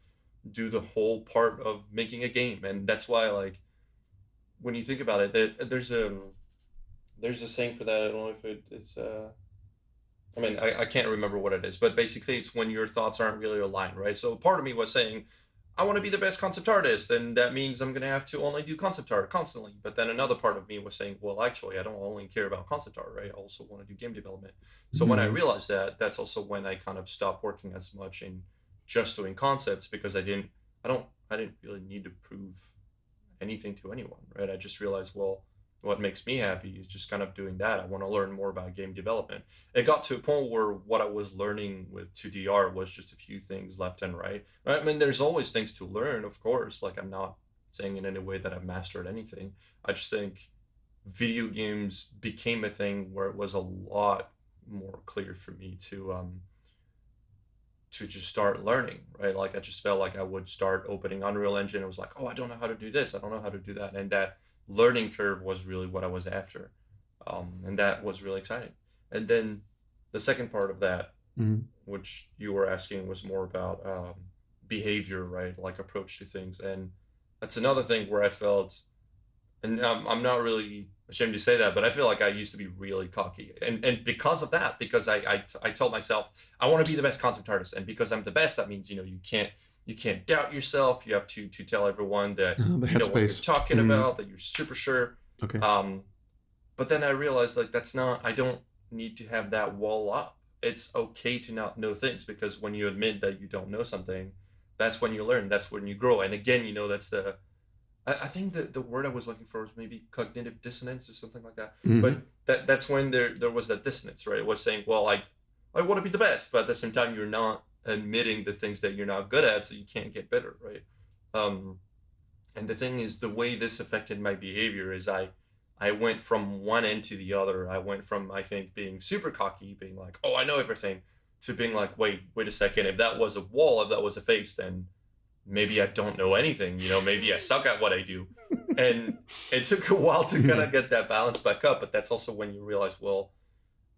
do the whole part of making a game. And that's why, like, when you think about it, that there's a saying for that. I don't know if it's I mean, I can't remember what it is, but basically it's when your thoughts aren't really aligned, right? So part of me was saying, I want to be the best concept artist, and that means I'm going to have to only do concept art constantly. But then another part of me was saying, well, actually, I don't only care about concept art, right? I also want to do game development. So when I Mhm. realized that, that's also when I kind of stopped working as much in just doing concepts, because I didn't really need to prove anything to anyone, right? I just realized, well, what makes me happy is just kind of doing that. I want to learn more about game development. It got to a point where what I was learning with 2D art was just a few things left and right. I mean, there's always things to learn, of course. Like, I'm not saying in any way that I've mastered anything. I just think video games became a thing where it was a lot more clear for me to just start learning, right? Like I just felt like I would start opening Unreal Engine. It was like, oh, I don't know how to do this. I don't know how to do that. And that learning curve was really what I was after. And that was really exciting. And then the second part of that, which you were asking, was more about behavior, right? Like approach to things. And that's another thing where I felt, and I'm not really ashamed to say that, but I feel like I used to be really cocky. And because of that, because I told myself, I want to be the best concept artist. And because I'm the best, that means, you can't doubt yourself. You have to tell everyone that you know what you're talking about, that you're super sure. Okay. But then I realized like I don't need to have that wall up. It's okay to not know things, because when you admit that you don't know something, that's when you learn. That's when you grow. And again, that's I think the word I was looking for was maybe cognitive dissonance or something like that. But that's when there was that dissonance, right? It was saying, well, I want to be the best, but at the same time, you're not admitting the things that you're not good at, so you can't get better, right? And the thing is, the way this affected my behavior is I went from one end to the other. I went from, I think, being super cocky, being like, oh, I know everything, to being like, wait a second. If that was a wall, if that was a face, then maybe I don't know anything, maybe I suck at what I do. And it took a while to kind of get that balance back up. But that's also when you realize, well,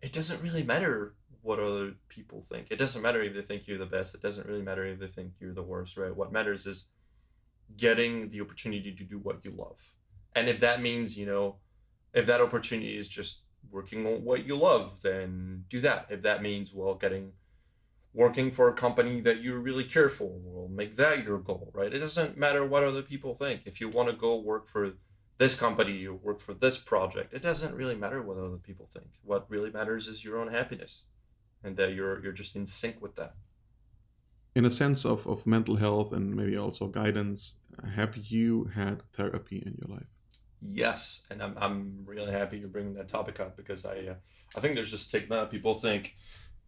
it doesn't really matter what other people think. It doesn't matter if they think you're the best. It doesn't really matter if they think you're the worst, right? What matters is getting the opportunity to do what you love. And if that means, if that opportunity is just working on what you love, then do that. If that means, well, working for a company that you really care for, will make that your goal, right? It doesn't matter what other people think. If you want to go work for this company or work for this project, it doesn't really matter what other people think. What really matters is your own happiness, and that you're just in sync with that. In a sense of mental health and maybe also guidance, have you had therapy in your life? Yes, and I'm really happy you're bringing that topic up, because I think there's just stigma. People think,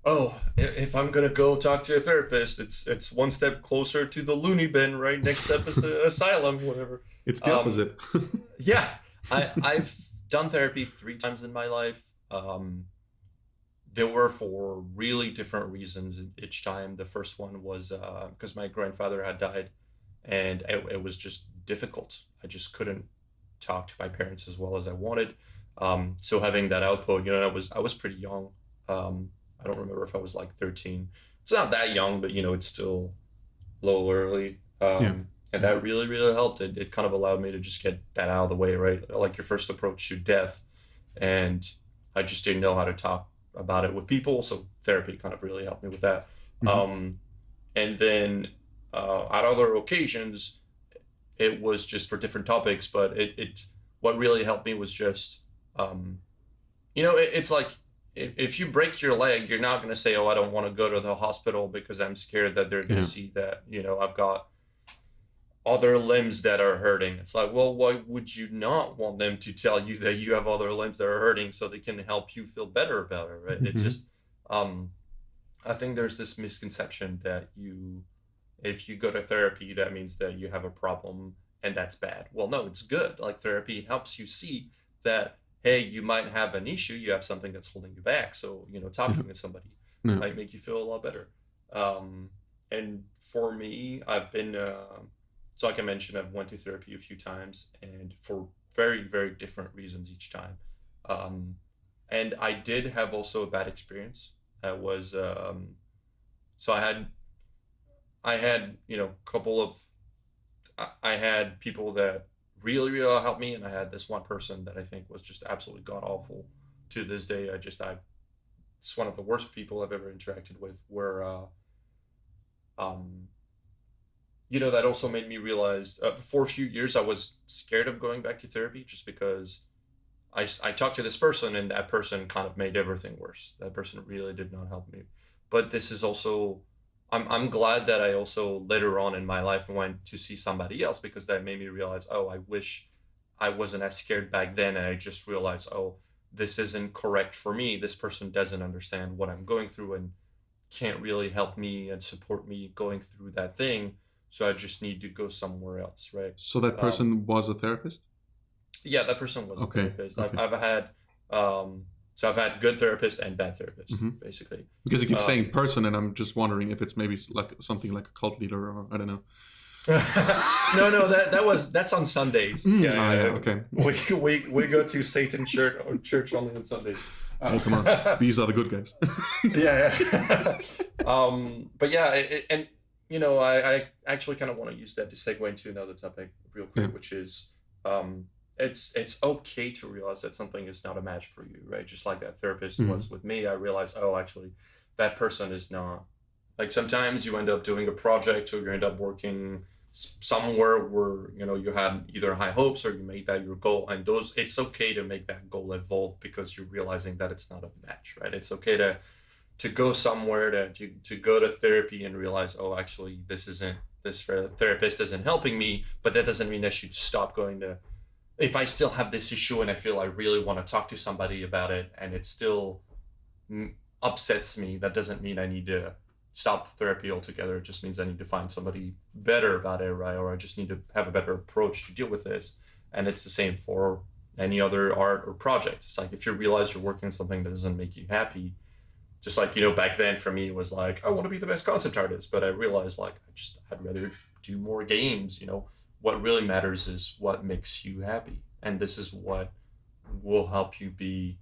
oh, if I'm gonna go talk to a therapist, it's one step closer to the loony bin, right? Next step is asylum, whatever. It's the opposite. Yeah, I've done therapy 3 times in my life. They were for really different reasons each time. The first one was because my grandfather had died, and it was just difficult. I just couldn't talk to my parents as well as I wanted. So having that output, I was pretty young. I don't remember if I was like 13. It's not that young, but it's still a little early. And that really, really helped. It kind of allowed me to just get that out of the way, right? Like your first approach to death. And I just didn't know how to talk about it with people. So therapy kind of really helped me with that. And then at other occasions, it was just for different topics, but what really helped me was just, it's like, if you break your leg, you're not going to say, oh, I don't want to go to the hospital because I'm scared that they're going to see that, I've got other limbs that are hurting. It's like, well, why would you not want them to tell you that you have other limbs that are hurting so they can help you feel better about it, right? It's just, I think there's this misconception that if you go to therapy, that means that you have a problem and that's bad. Well, no, it's good. Like therapy helps you see that, hey, you might have an issue, you have something that's holding you back. So, talking to somebody might make you feel a lot better. And for me, I've been, so like I mentioned, I've went to therapy a few times, and for very, very different reasons each time. And I did have also a bad experience. That was, so I had, I had people that really, really helped me, and I had this one person that I think was just absolutely god awful. To this day, it's one of the worst people I've ever interacted with. Where, that also made me realize for a few years I was scared of going back to therapy, just because I talked to this person, and that person kind of made everything worse. That person really did not help me. But this is also, I'm glad that I also later on in my life went to see somebody else, because that made me realize, oh, I wish I wasn't as scared back then. And I just realized, oh, this isn't correct for me. This person doesn't understand what I'm going through and can't really help me and support me going through that thing. So I just need to go somewhere else, right? So that person was a therapist? Yeah, that person was a therapist. Okay. I've had, so So I've had good therapists and bad therapists, Mm-hmm. basically. Because you keep saying person, and I'm just wondering if it's maybe like something like a cult leader, or I don't know. No, that's on Sundays. Okay. We go to Satan church only on Sundays. Hey, come on, these are the good guys. But yeah, and you know, I actually kind of want to use that to segue into another topic real quick, which is it's okay to realize that something is not a match for you, right? Just like that therapist was with me. I realized, oh, actually, that person is not. Like sometimes you end up doing a project, or you end up working somewhere where, you know, you had either high hopes or you made that your goal, and it's okay to make that goal evolve because you're realizing that it's not a match, right? It's okay to go somewhere, to go to therapy and realize, oh, actually, this therapist isn't helping me, but that doesn't mean I should stop going to. If I still have this issue and I feel I really want to talk to somebody about it and it still upsets me, that doesn't mean I need to stop therapy altogether. It just means I need to find somebody better about it, right? Or I just need to have a better approach to deal with this. And it's the same for any other art or project. It's like if you realize you're working on something that doesn't make you happy, just like, you know, back then for me it was like, I want to be the best concept artist, but I realized like I'd rather do more games, you know. What really matters is what makes you happy. And this is what will help you be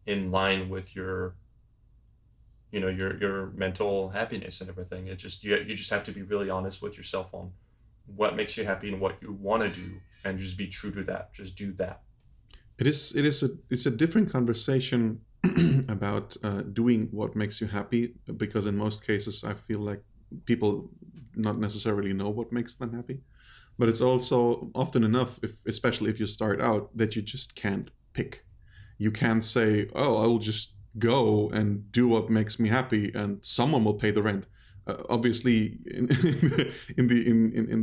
in line with your, you know, your mental happiness and everything. It just you just have to be really honest with yourself on what makes you happy and what you want to do, and just be true to that. Just do that. It's a different conversation about doing what makes you happy, because in most cases I feel like people not necessarily know what makes them happy. But it's also often enough, especially if you start out, that you just can't pick. You can't say, "Oh, I will just go and do what makes me happy, and someone will pay the rent." Obviously, in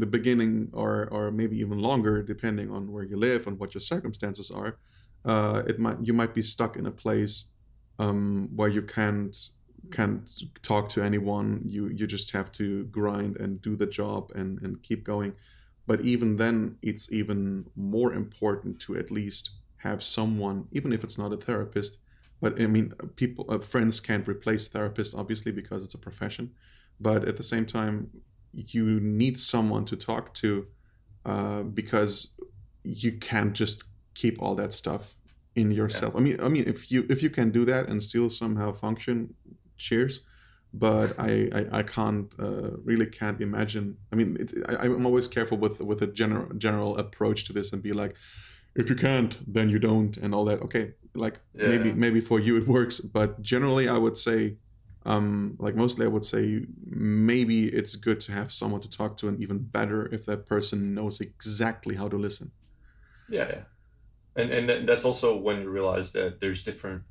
the beginning, or maybe even longer, depending on where you live and what your circumstances are, you might be stuck in a place where you can't talk to anyone. You just have to grind and do the job and keep going. But even then, it's even more important to at least have someone, even if it's not a therapist. But I mean, friends can't replace therapists, obviously, because it's a profession. But at the same time, you need someone to talk to, because you can't just keep all that stuff in yourself. Yeah. I mean, if you can do that and still somehow function, cheers. But I really can't imagine. I mean, I'm always careful with a general approach to this and be like, if you can't, then you don't, and all that. Okay, like maybe for you it works, but generally I would say, mostly I would say maybe it's good to have someone to talk to, and even better if that person knows exactly how to listen. Yeah, and that's also when you realize that there's different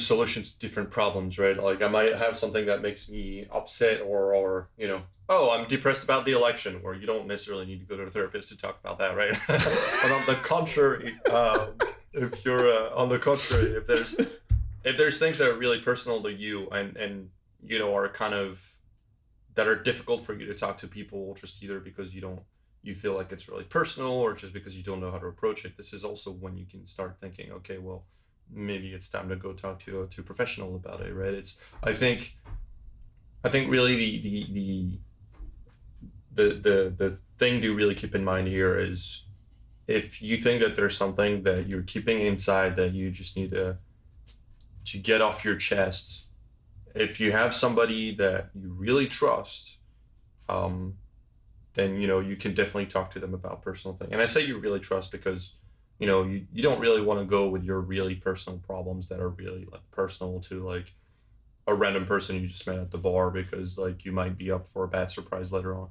solutions to different problems, right? Like I might have something that makes me upset, or you know, oh, I'm depressed about the election, where you don't necessarily need to go to a therapist to talk about that, right? But on the contrary, if there's things that are really personal to you and you know are kind of that are difficult for you to talk to people, just either because you feel like it's really personal, or just because you don't know how to approach it, this is also when you can start thinking, okay, well, maybe it's time to go talk to a professional about it, right? I think really the thing to really keep in mind here is, if you think that there's something that you're keeping inside that you just need to get off your chest, if you have somebody that you really trust, then you know you can definitely talk to them about personal thing. And I say you really trust because you know, you don't really want to go with your really personal problems that are really like personal to like a random person you just met at the bar, because like you might be up for a bad surprise later on.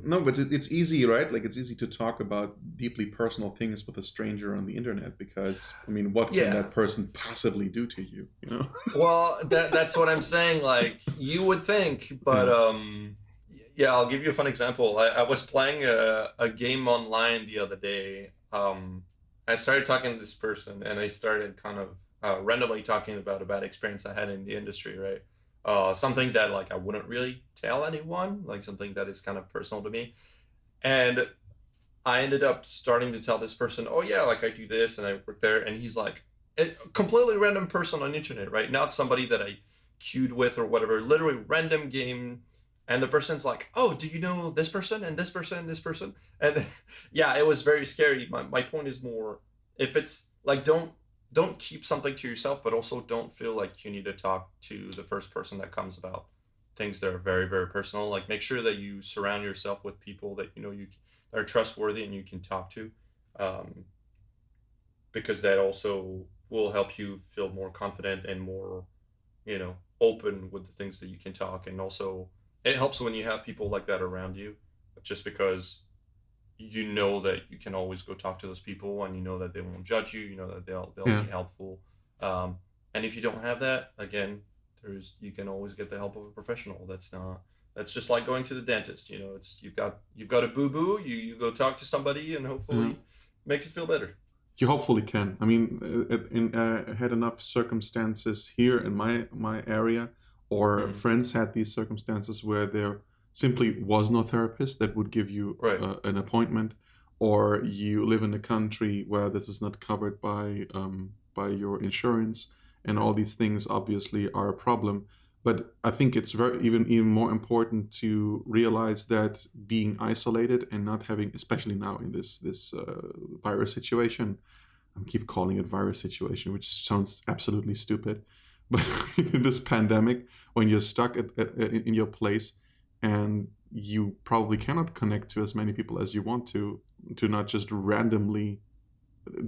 No, but it's easy, right? Like it's easy to talk about deeply personal things with a stranger on the internet, because I mean, what can that person possibly do to you? You know? Well, that's what I'm saying. Like you would think, but yeah, I'll give you a fun example. I was playing a game online the other day. I started talking to this person, and I started kind of randomly talking about a bad experience I had in the industry, right? Something that like I wouldn't really tell anyone, like something that is kind of personal to me. And I ended up starting to tell this person, oh yeah, like I do this and I work there. And he's like, a completely random person on the internet, right? Not somebody that I queued with or whatever. Literally random game, and the person's like, "Oh, do you know this person and this person and this person?" And yeah, it was very scary. My point is more, if it's like, don't keep something to yourself, but also don't feel like you need to talk to the first person that comes about things that are very, very personal. Like, make sure that you surround yourself with people that you know you that are trustworthy and you can talk to, um, because that also will help you feel more confident and more, open with the things that you can talk. And also, it helps when you have people like that around you, just because you know that you can always go talk to those people, and you know that they won't judge you. You know that they'll Yeah. be helpful. Um, and if you don't have that, again, you can always get the help of a professional. That's just like going to the dentist. It's you've got a boo boo. You go talk to somebody, and Yeah. hopefully makes it feel better. You hopefully can. I mean, I had enough circumstances here in my area, or Mm, friends had these circumstances where there simply was no therapist that would give you right. an appointment, or you live in a country where this is not covered by your insurance, and all these things obviously are a problem. But I think it's very even more important to realize that being isolated and not having, especially now in this virus situation, I keep calling it virus situation, which sounds absolutely stupid. But in this pandemic, when you're stuck in your place and you probably cannot connect to as many people as you want to not just randomly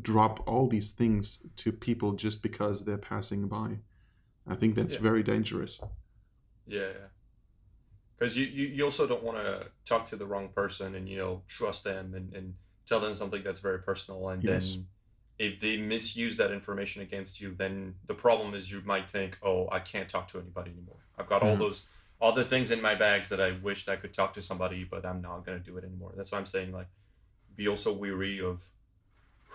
drop all these things to people just because they're passing by. I think that's Yeah. very dangerous. Yeah. Because you also don't want to talk to the wrong person and trust them and tell them something that's very personal, and Yes. then if they misuse that information against you, then the problem is you might think, oh, I can't talk to anybody anymore. I've got all Yeah. those other things in my bags that I wished I could talk to somebody, but I'm not going to do it anymore. That's why I'm saying, like, be also weary of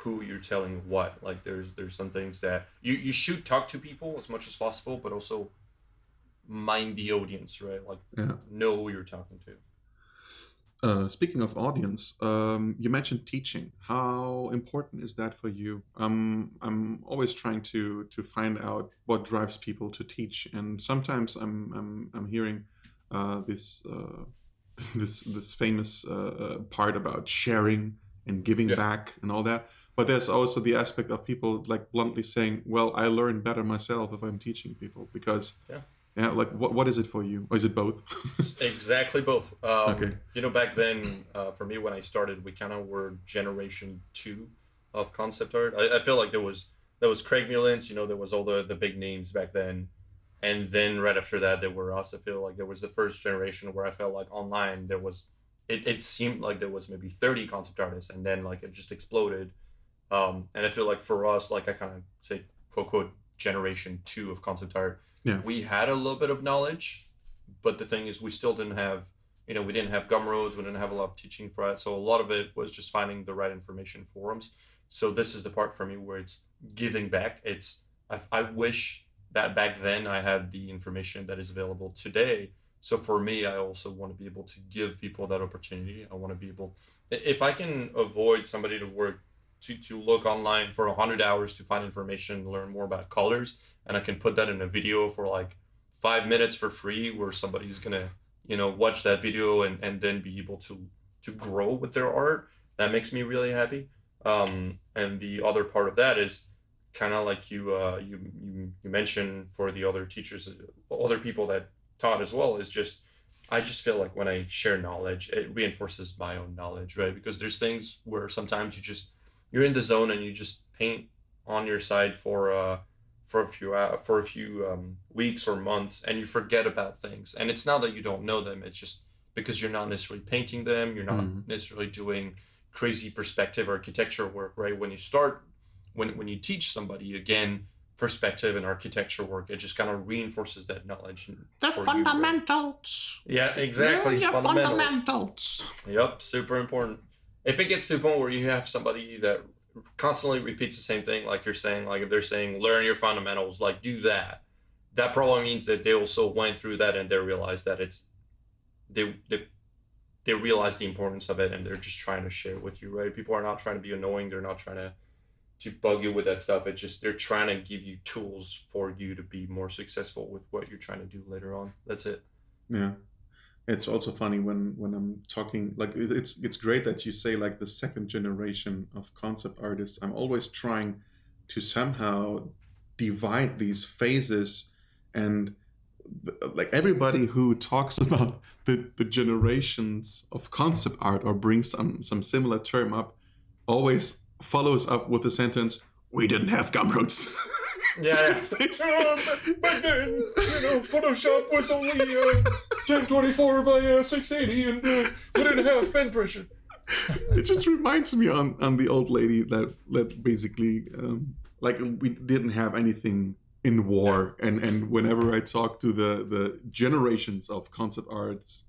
who you're telling what. Like, there's some things that you should talk to people as much as possible, but also mind the audience, right? Like, Yeah. know who you're talking to. Speaking of audience, you mentioned teaching. How important is that for you? I'm always trying to find out what drives people to teach, and sometimes I'm hearing this this famous part about sharing and giving Yeah. back and all that. But there's also the aspect of people like bluntly saying, "Well, I learn better myself if I'm teaching people," because Yeah. yeah, like what is it for you? Or is it both? Exactly both. Okay. Back then, for me when I started, we kind of were generation two of concept art. I feel like there was Craig Mullins. There was all the big names back then, and then right after that there were us. I feel like there was the first generation where I felt like online there was. It seemed like there was maybe 30 concept artists, and then like it just exploded. And I feel like for us, like I kind of say, quote quote, generation two of concept art, Yeah. we had a little bit of knowledge, but the thing is, we still didn't have, we didn't have Gumroads, we didn't have a lot of teaching for it. So a lot of it was just finding the right information forums. So this is the part for me where it's giving back. I wish that back then I had the information that is available today. So for me, I also want to be able to give people that opportunity. I want to be able, if I can avoid somebody to work to look online for 100 hours to find information, learn more about colors, and I can put that in a video for like 5 minutes for free, where somebody's gonna watch that video and then be able to grow with their art. That makes me really happy. And the other part of that is kind of like you mentioned, for the other teachers, other people that taught as well, is just, I just feel like when I share knowledge, it reinforces my own knowledge, right? Because there's things where sometimes you're in the zone and you just paint on your side for a few weeks or months, and you forget about things. And it's not that you don't know them; it's just because you're not necessarily painting them, you're not Mhm. necessarily doing crazy perspective architecture work, right? When you start, when you teach somebody, again, perspective and architecture work, it just kind of reinforces that knowledge The for you, right? fundamentals. Yeah, Learn exactly. your Fundamentals. fundamentals. Yep, super important. If it gets to the point where you have somebody that constantly repeats the same thing, like you're saying, like if they're saying learn your fundamentals, like do that, that probably means that they also went through that and they realize that they they they realize the importance of it, and they're just trying to share with you, right? People are not trying to be annoying. They're not trying to bug you with that stuff. It's just they're trying to give you tools for you to be more successful with what you're trying to do later on. That's it. Yeah. It's also funny when I'm talking, like it's great that you say like the second generation of concept artists. I'm always trying to somehow divide these phases, and like everybody who talks about the generations of concept art or brings some similar term up always follows up with the sentence, "We didn't have gumroads." Yeah. Back then, Photoshop was only 1024 by 680, and we didn't have pen pressure. It just reminds me on the old lady that basically like we didn't have anything in war, and whenever I talk to the generations of concept art,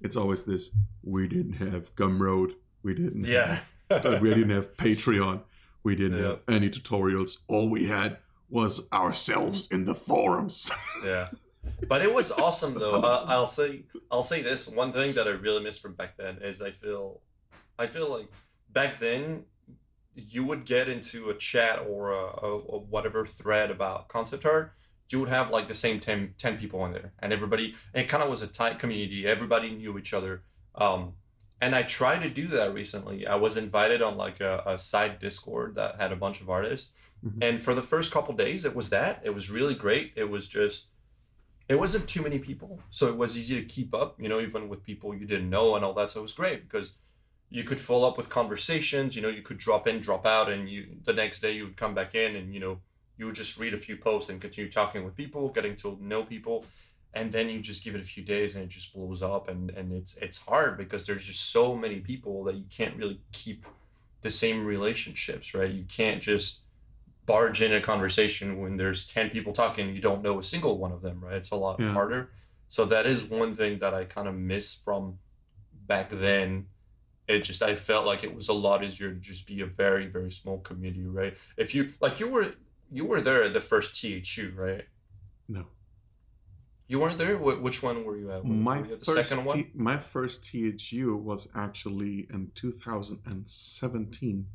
it's always this: we didn't have Gumroad, we didn't we didn't have Patreon, we didn't have any tutorials. All we had was ourselves in the forums. Yeah, but it was awesome though. I'll say this one thing that I really miss from back then is I feel like back then you would get into a chat or a whatever thread about concept art. You would have like the same 10 people in there, and it kind of was a tight community. Everybody knew each other. And I tried to do that recently. I was invited on like a side Discord that had a bunch of artists. Mm-hmm. And for the first couple days, it was really great. It wasn't too many people. So it was easy to keep up, even with people you didn't know and all that. So it was great because you could follow up with conversations, you could drop in, drop out, and the next day you would come back in and, you would just read a few posts and continue talking with people, getting to know people. And then you just give it a few days and it just blows up, and it's hard because there's just so many people that you can't really keep the same relationships, right? You can't just barge in a conversation when there's 10 people talking and you don't know a single one of them, right? It's a lot harder. So that is one thing that I kind of miss from back then. I felt like it was a lot easier to just be a very, very small community, right? If you were there at the first THU, right? No. You weren't there? Which one were you at? The second one? My first THU was actually in 2017.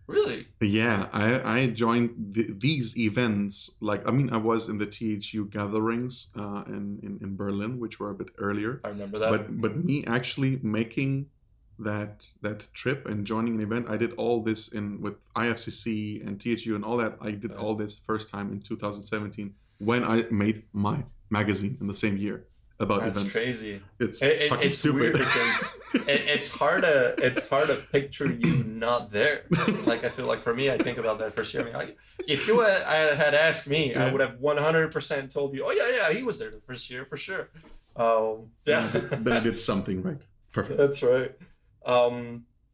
Really? Yeah, I joined these events. I was in the THU gatherings in Berlin, which were a bit earlier. I remember that. But me actually making that trip and joining an event, I did all this with IFCC and THU and all that. I did all this first time in 2017 when I made my magazine in the same year about events. That's crazy. It's fucking stupid. Weird because it's hard to picture you not there. Like I feel like for me, I think about that first year. I mean, if you had asked me, I would have 100% told you, oh yeah, he was there the first year for sure. Then I did something right. Perfect. That's right.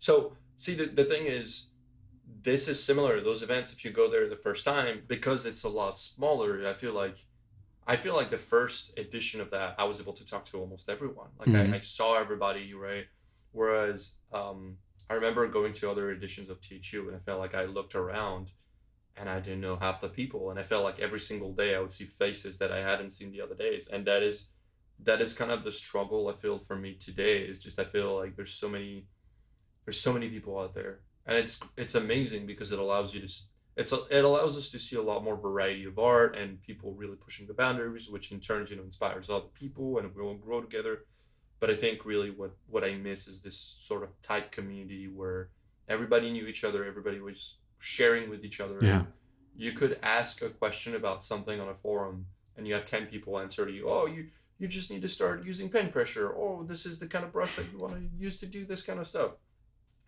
So see, the thing is, this is similar to those events. If you go there the first time, because it's a lot smaller, I feel like the first edition of that, I was able to talk to almost everyone. Like I saw everybody, right? Whereas I remember going to other editions of THU and I felt like I looked around and I didn't know half the people. And I felt like every single day I would see faces that I hadn't seen the other days. And that is kind of the struggle I feel for me today, is just I feel like there's so many people out there. And it's amazing because it allows you to... It allows us to see a lot more variety of art and people really pushing the boundaries, which in turn, inspires other people and we all grow together. But I think really what I miss is this sort of tight community where everybody knew each other, everybody was sharing with each other. Yeah. You could ask a question about something on a forum and you have 10 people answer to you. Oh, you just need to start using pen pressure. Oh, this is the kind of brush that you want to use to do this kind of stuff.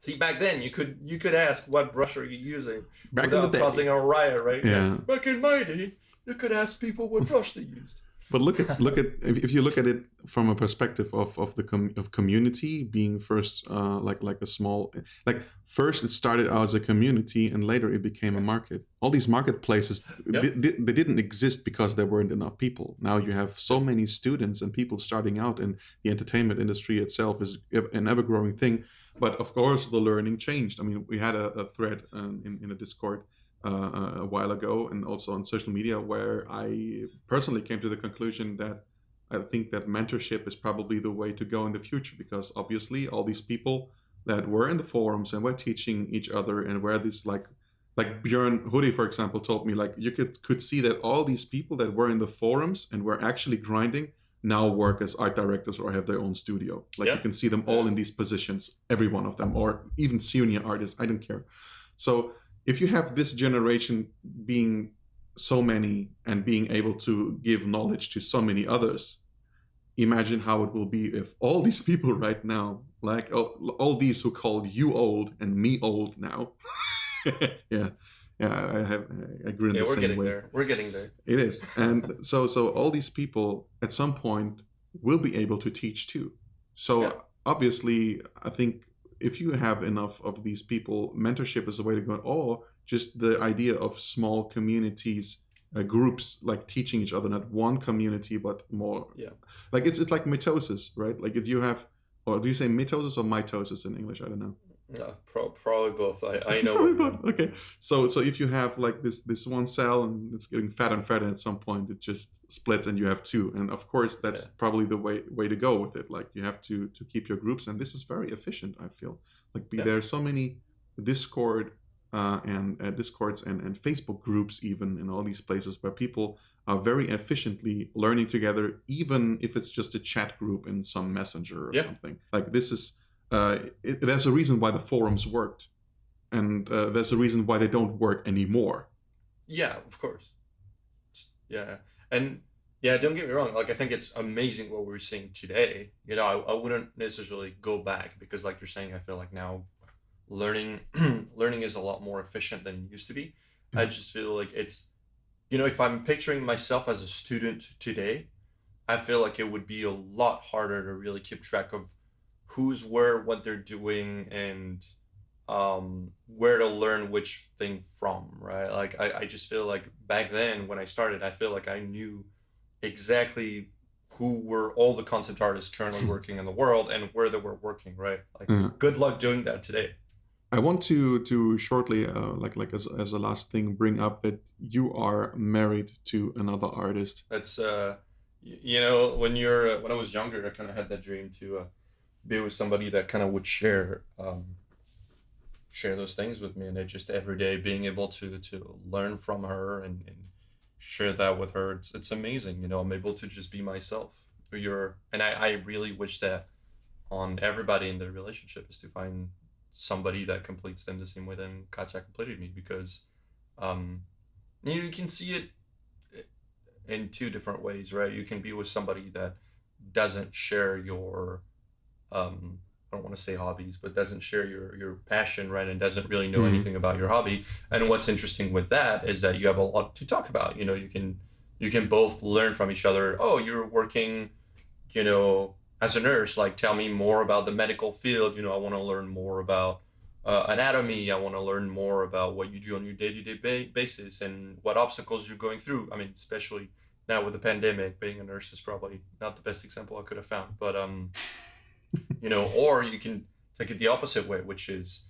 See, back then you could ask what brush are you using without causing a riot, right? Yeah. Back in my day, you could ask people what brush they used. But look at if you look at it from a perspective of the community being first like a small, like first it started out as a community and later it became a market. All these marketplaces they didn't exist because there weren't enough people. Now you have so many students and people starting out, and the entertainment industry itself is an ever growing thing. But of course the learning changed. I mean, we had a thread in a Discord a while ago and also on social media where I personally came to the conclusion that I think that mentorship is probably the way to go in the future, because obviously all these people that were in the forums and were teaching each other and were these like like Björn Hoodie, for example, told me, like, you could see that all these people that were in the forums and were actually grinding now work as art directors or have their own studio. Like, Yeah. you can see them all in these positions, every one of them, or even senior artists. I don't care. So if you have this generation being so many and being able to give knowledge to so many others, imagine how it will be if all these people right now, like all these who called you old and me old now. yeah, I agree in the we're same getting way. there. We're getting there. It is, and so all these people at some point will be able to teach too. So obviously, I think if you have enough of these people, mentorship is the way to go. Or just the idea of small communities, groups, like teaching each other, not one community but more. Yeah, like it's like mitosis, right? Like if you have, or do you say mitosis or mitosis in English? I don't know. no, probably both. I know. Probably both. Okay, so if you have like this one cell and it's getting fatter and fatter, at some point it just splits and you have two. And of course that's probably the way to go with it. Like you have to keep your groups, and this is very efficient. I feel like there are so many Discord and Discords and Facebook groups, even in all these places where people are very efficiently learning together, even if it's just a chat group in some messenger or something. Like this is. There's a reason why the forums worked, and there's a reason why they don't work anymore. Yeah, of course. Yeah, and don't get me wrong. Like I think it's amazing what we're seeing today. You know, I wouldn't necessarily go back because, like you're saying, I feel like now learning is a lot more efficient than it used to be. Mm-hmm. I just feel like it's, you know, if I'm picturing myself as a student today, I feel like it would be a lot harder to really keep track of who's where, what they're doing, and where to learn which thing from, right? Like I just feel like back then when I started, I feel like I knew exactly who were all the concept artists currently working in the world and where they were working, right? Like good luck doing that today. I want to shortly, like as a last thing, bring up that you are married to another artist. That's you know, when I was younger, I kind of had that dream to be with somebody that kind of would share those things with me, and it just every day being able to learn from her and share that with her, it's amazing. You know, I'm able to just be myself. And I really wish that on everybody in their relationship is to find somebody that completes them the same way that Katja completed me, because you can see it in two different ways, right? You can be with somebody that doesn't share your I don't want to say hobbies, but doesn't share your passion, right? And doesn't really know anything about your hobby. And what's interesting with that is that you have a lot to talk about. You know, you can both learn from each other. Oh, you're working, you know, as a nurse, like tell me more about the medical field. You know, I want to learn more about anatomy. I want to learn more about what you do on your day-to-day basis and what obstacles you're going through. I mean, especially now with the pandemic, being a nurse is probably not the best example I could have found, but you know, or you can take it the opposite way, which is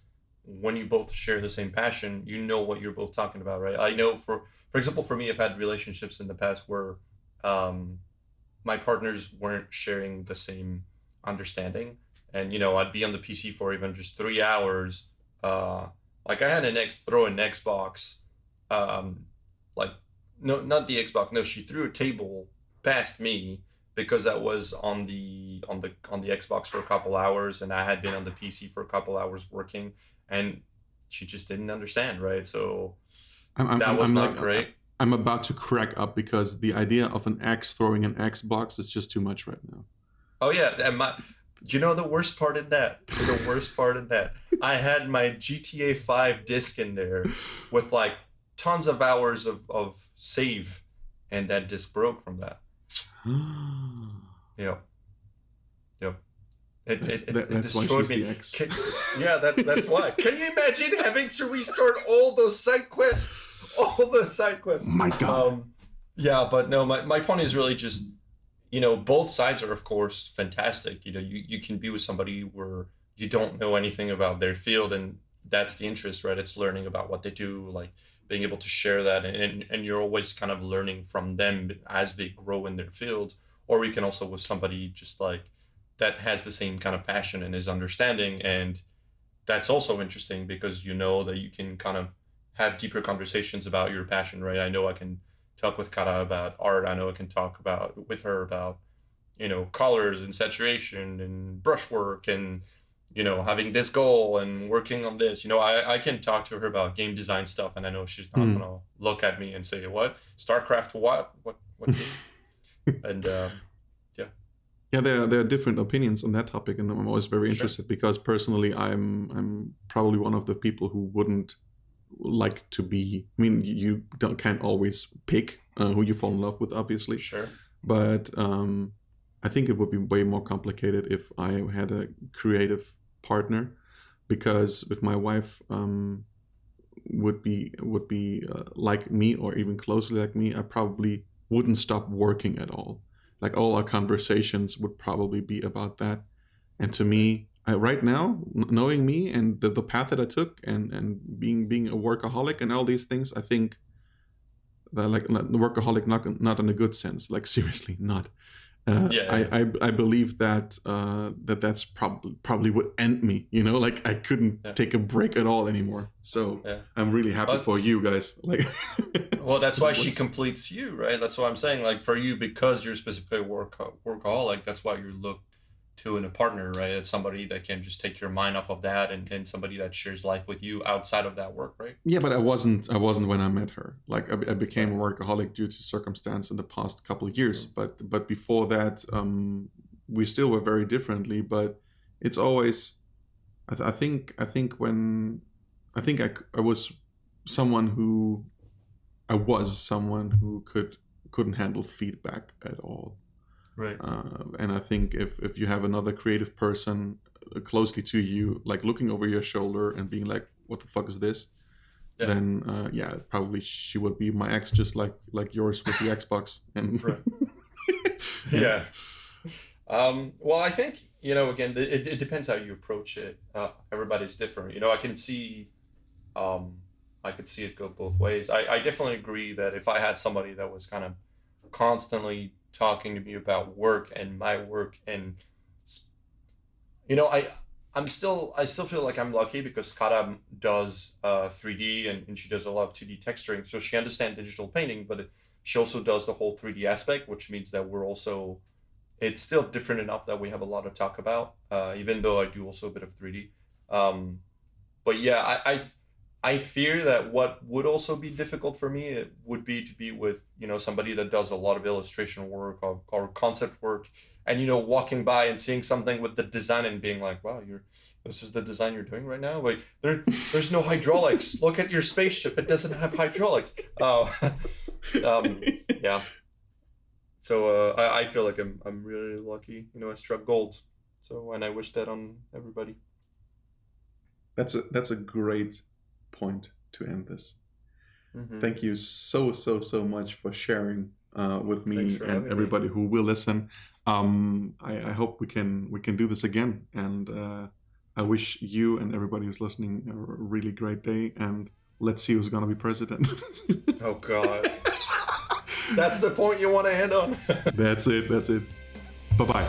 when you both share the same passion, you know what you're both talking about, right? I know for example, for me, I've had relationships in the past where my partners weren't sharing the same understanding, and you know, I'd be on the PC for even just 3 hours. Like I had throw an Xbox, like no, not the Xbox. No, she threw a table past me because I was on the Xbox for a couple hours and I had been on the PC for a couple hours working, and she just didn't understand, right? So that was not great. I'm about to crack up because the idea of an X throwing an Xbox is just too much right now. Oh yeah, and do you know the worst part in that? The worst part in that, I had my GTA 5 disc in there with like tons of hours of save, and that disc broke from that. Yep. It destroyed me. That's why. Can you imagine having to restart all those side quests? All the side quests. My God. Yeah, but no, my point is really just, you know, both sides are of course fantastic. You know, you can be with somebody where you don't know anything about their field, and that's the interest, right? It's learning about what they do, like being able to share that, and you're always kind of learning from them as they grow in their field. Or you can also with somebody just like that has the same kind of passion and is understanding, and that's also interesting because you know that you can kind of have deeper conversations about your passion, right? I know I can talk with Kara about art. I know I can talk with her about, colors and saturation and brushwork and, having this goal and working on this. I can talk to her about game design stuff, and I know she's not gonna look at me and say, "What? StarCraft? What game?" And yeah, there are different opinions on that topic, and I'm always very interested because personally, I'm probably one of the people who wouldn't like to be. I mean, you can't always pick who you fall in love with, obviously. Sure. But I think it would be way more complicated if I had a creative partner, because if my wife would be like me or even closely like me, I probably wouldn't stop working at all. Like all our conversations would probably be about that. And to me, right now, knowing me and the path that I took and being a workaholic and all these things, I think that, like, the workaholic, not in a good sense, like seriously not. I believe that that's probably would end me. Like I couldn't take a break at all anymore. So I'm really happy for you guys. Like, well, that's why she completes you, right? That's why I'm saying, like, for you, because you're specifically workaholic, that's why you look to in a partner, right? It's somebody that can just take your mind off of that, and somebody that shares life with you outside of that work, right? Yeah, but I wasn't when I met her. Like I became a workaholic due to circumstance in the past couple of years. But before that, we still were very differently. But it's always, I think I was someone who couldn't handle feedback at all. Right. And I think if you have another creative person closely to you, like looking over your shoulder and being like, "What the fuck is this?" Then probably she would be my ex, just like yours with the Xbox. And right. Yeah. Well, I think again, it depends how you approach it. Everybody's different. I can see, I could see it go both ways. I definitely agree that if I had somebody that was kind of constantly talking to me about work and my work, and I still feel like I'm lucky because Kara does 3D and she does a lot of 2D texturing, so she understands digital painting, but she also does the whole 3D aspect, which means that it's still different enough that we have a lot to talk about, even though I do also a bit of 3D. But yeah, I fear that what would also be difficult for me, it would be to be with, somebody that does a lot of illustration work or concept work, and, walking by and seeing something with the design and being like, wow, this is the design you're doing right now? Like, there's no hydraulics. Look at your spaceship. It doesn't have hydraulics. Yeah. So I feel like I'm really lucky. I struck gold. So, and I wish that on everybody. That's a great point to end this. Mm-hmm. Thank you so much for sharing with me and everybody who will listen. I hope we can do this again, and I wish you and everybody who's listening a really great day, and let's see who's gonna be president. Oh God. That's the point you want to end on. That's it. Bye-bye.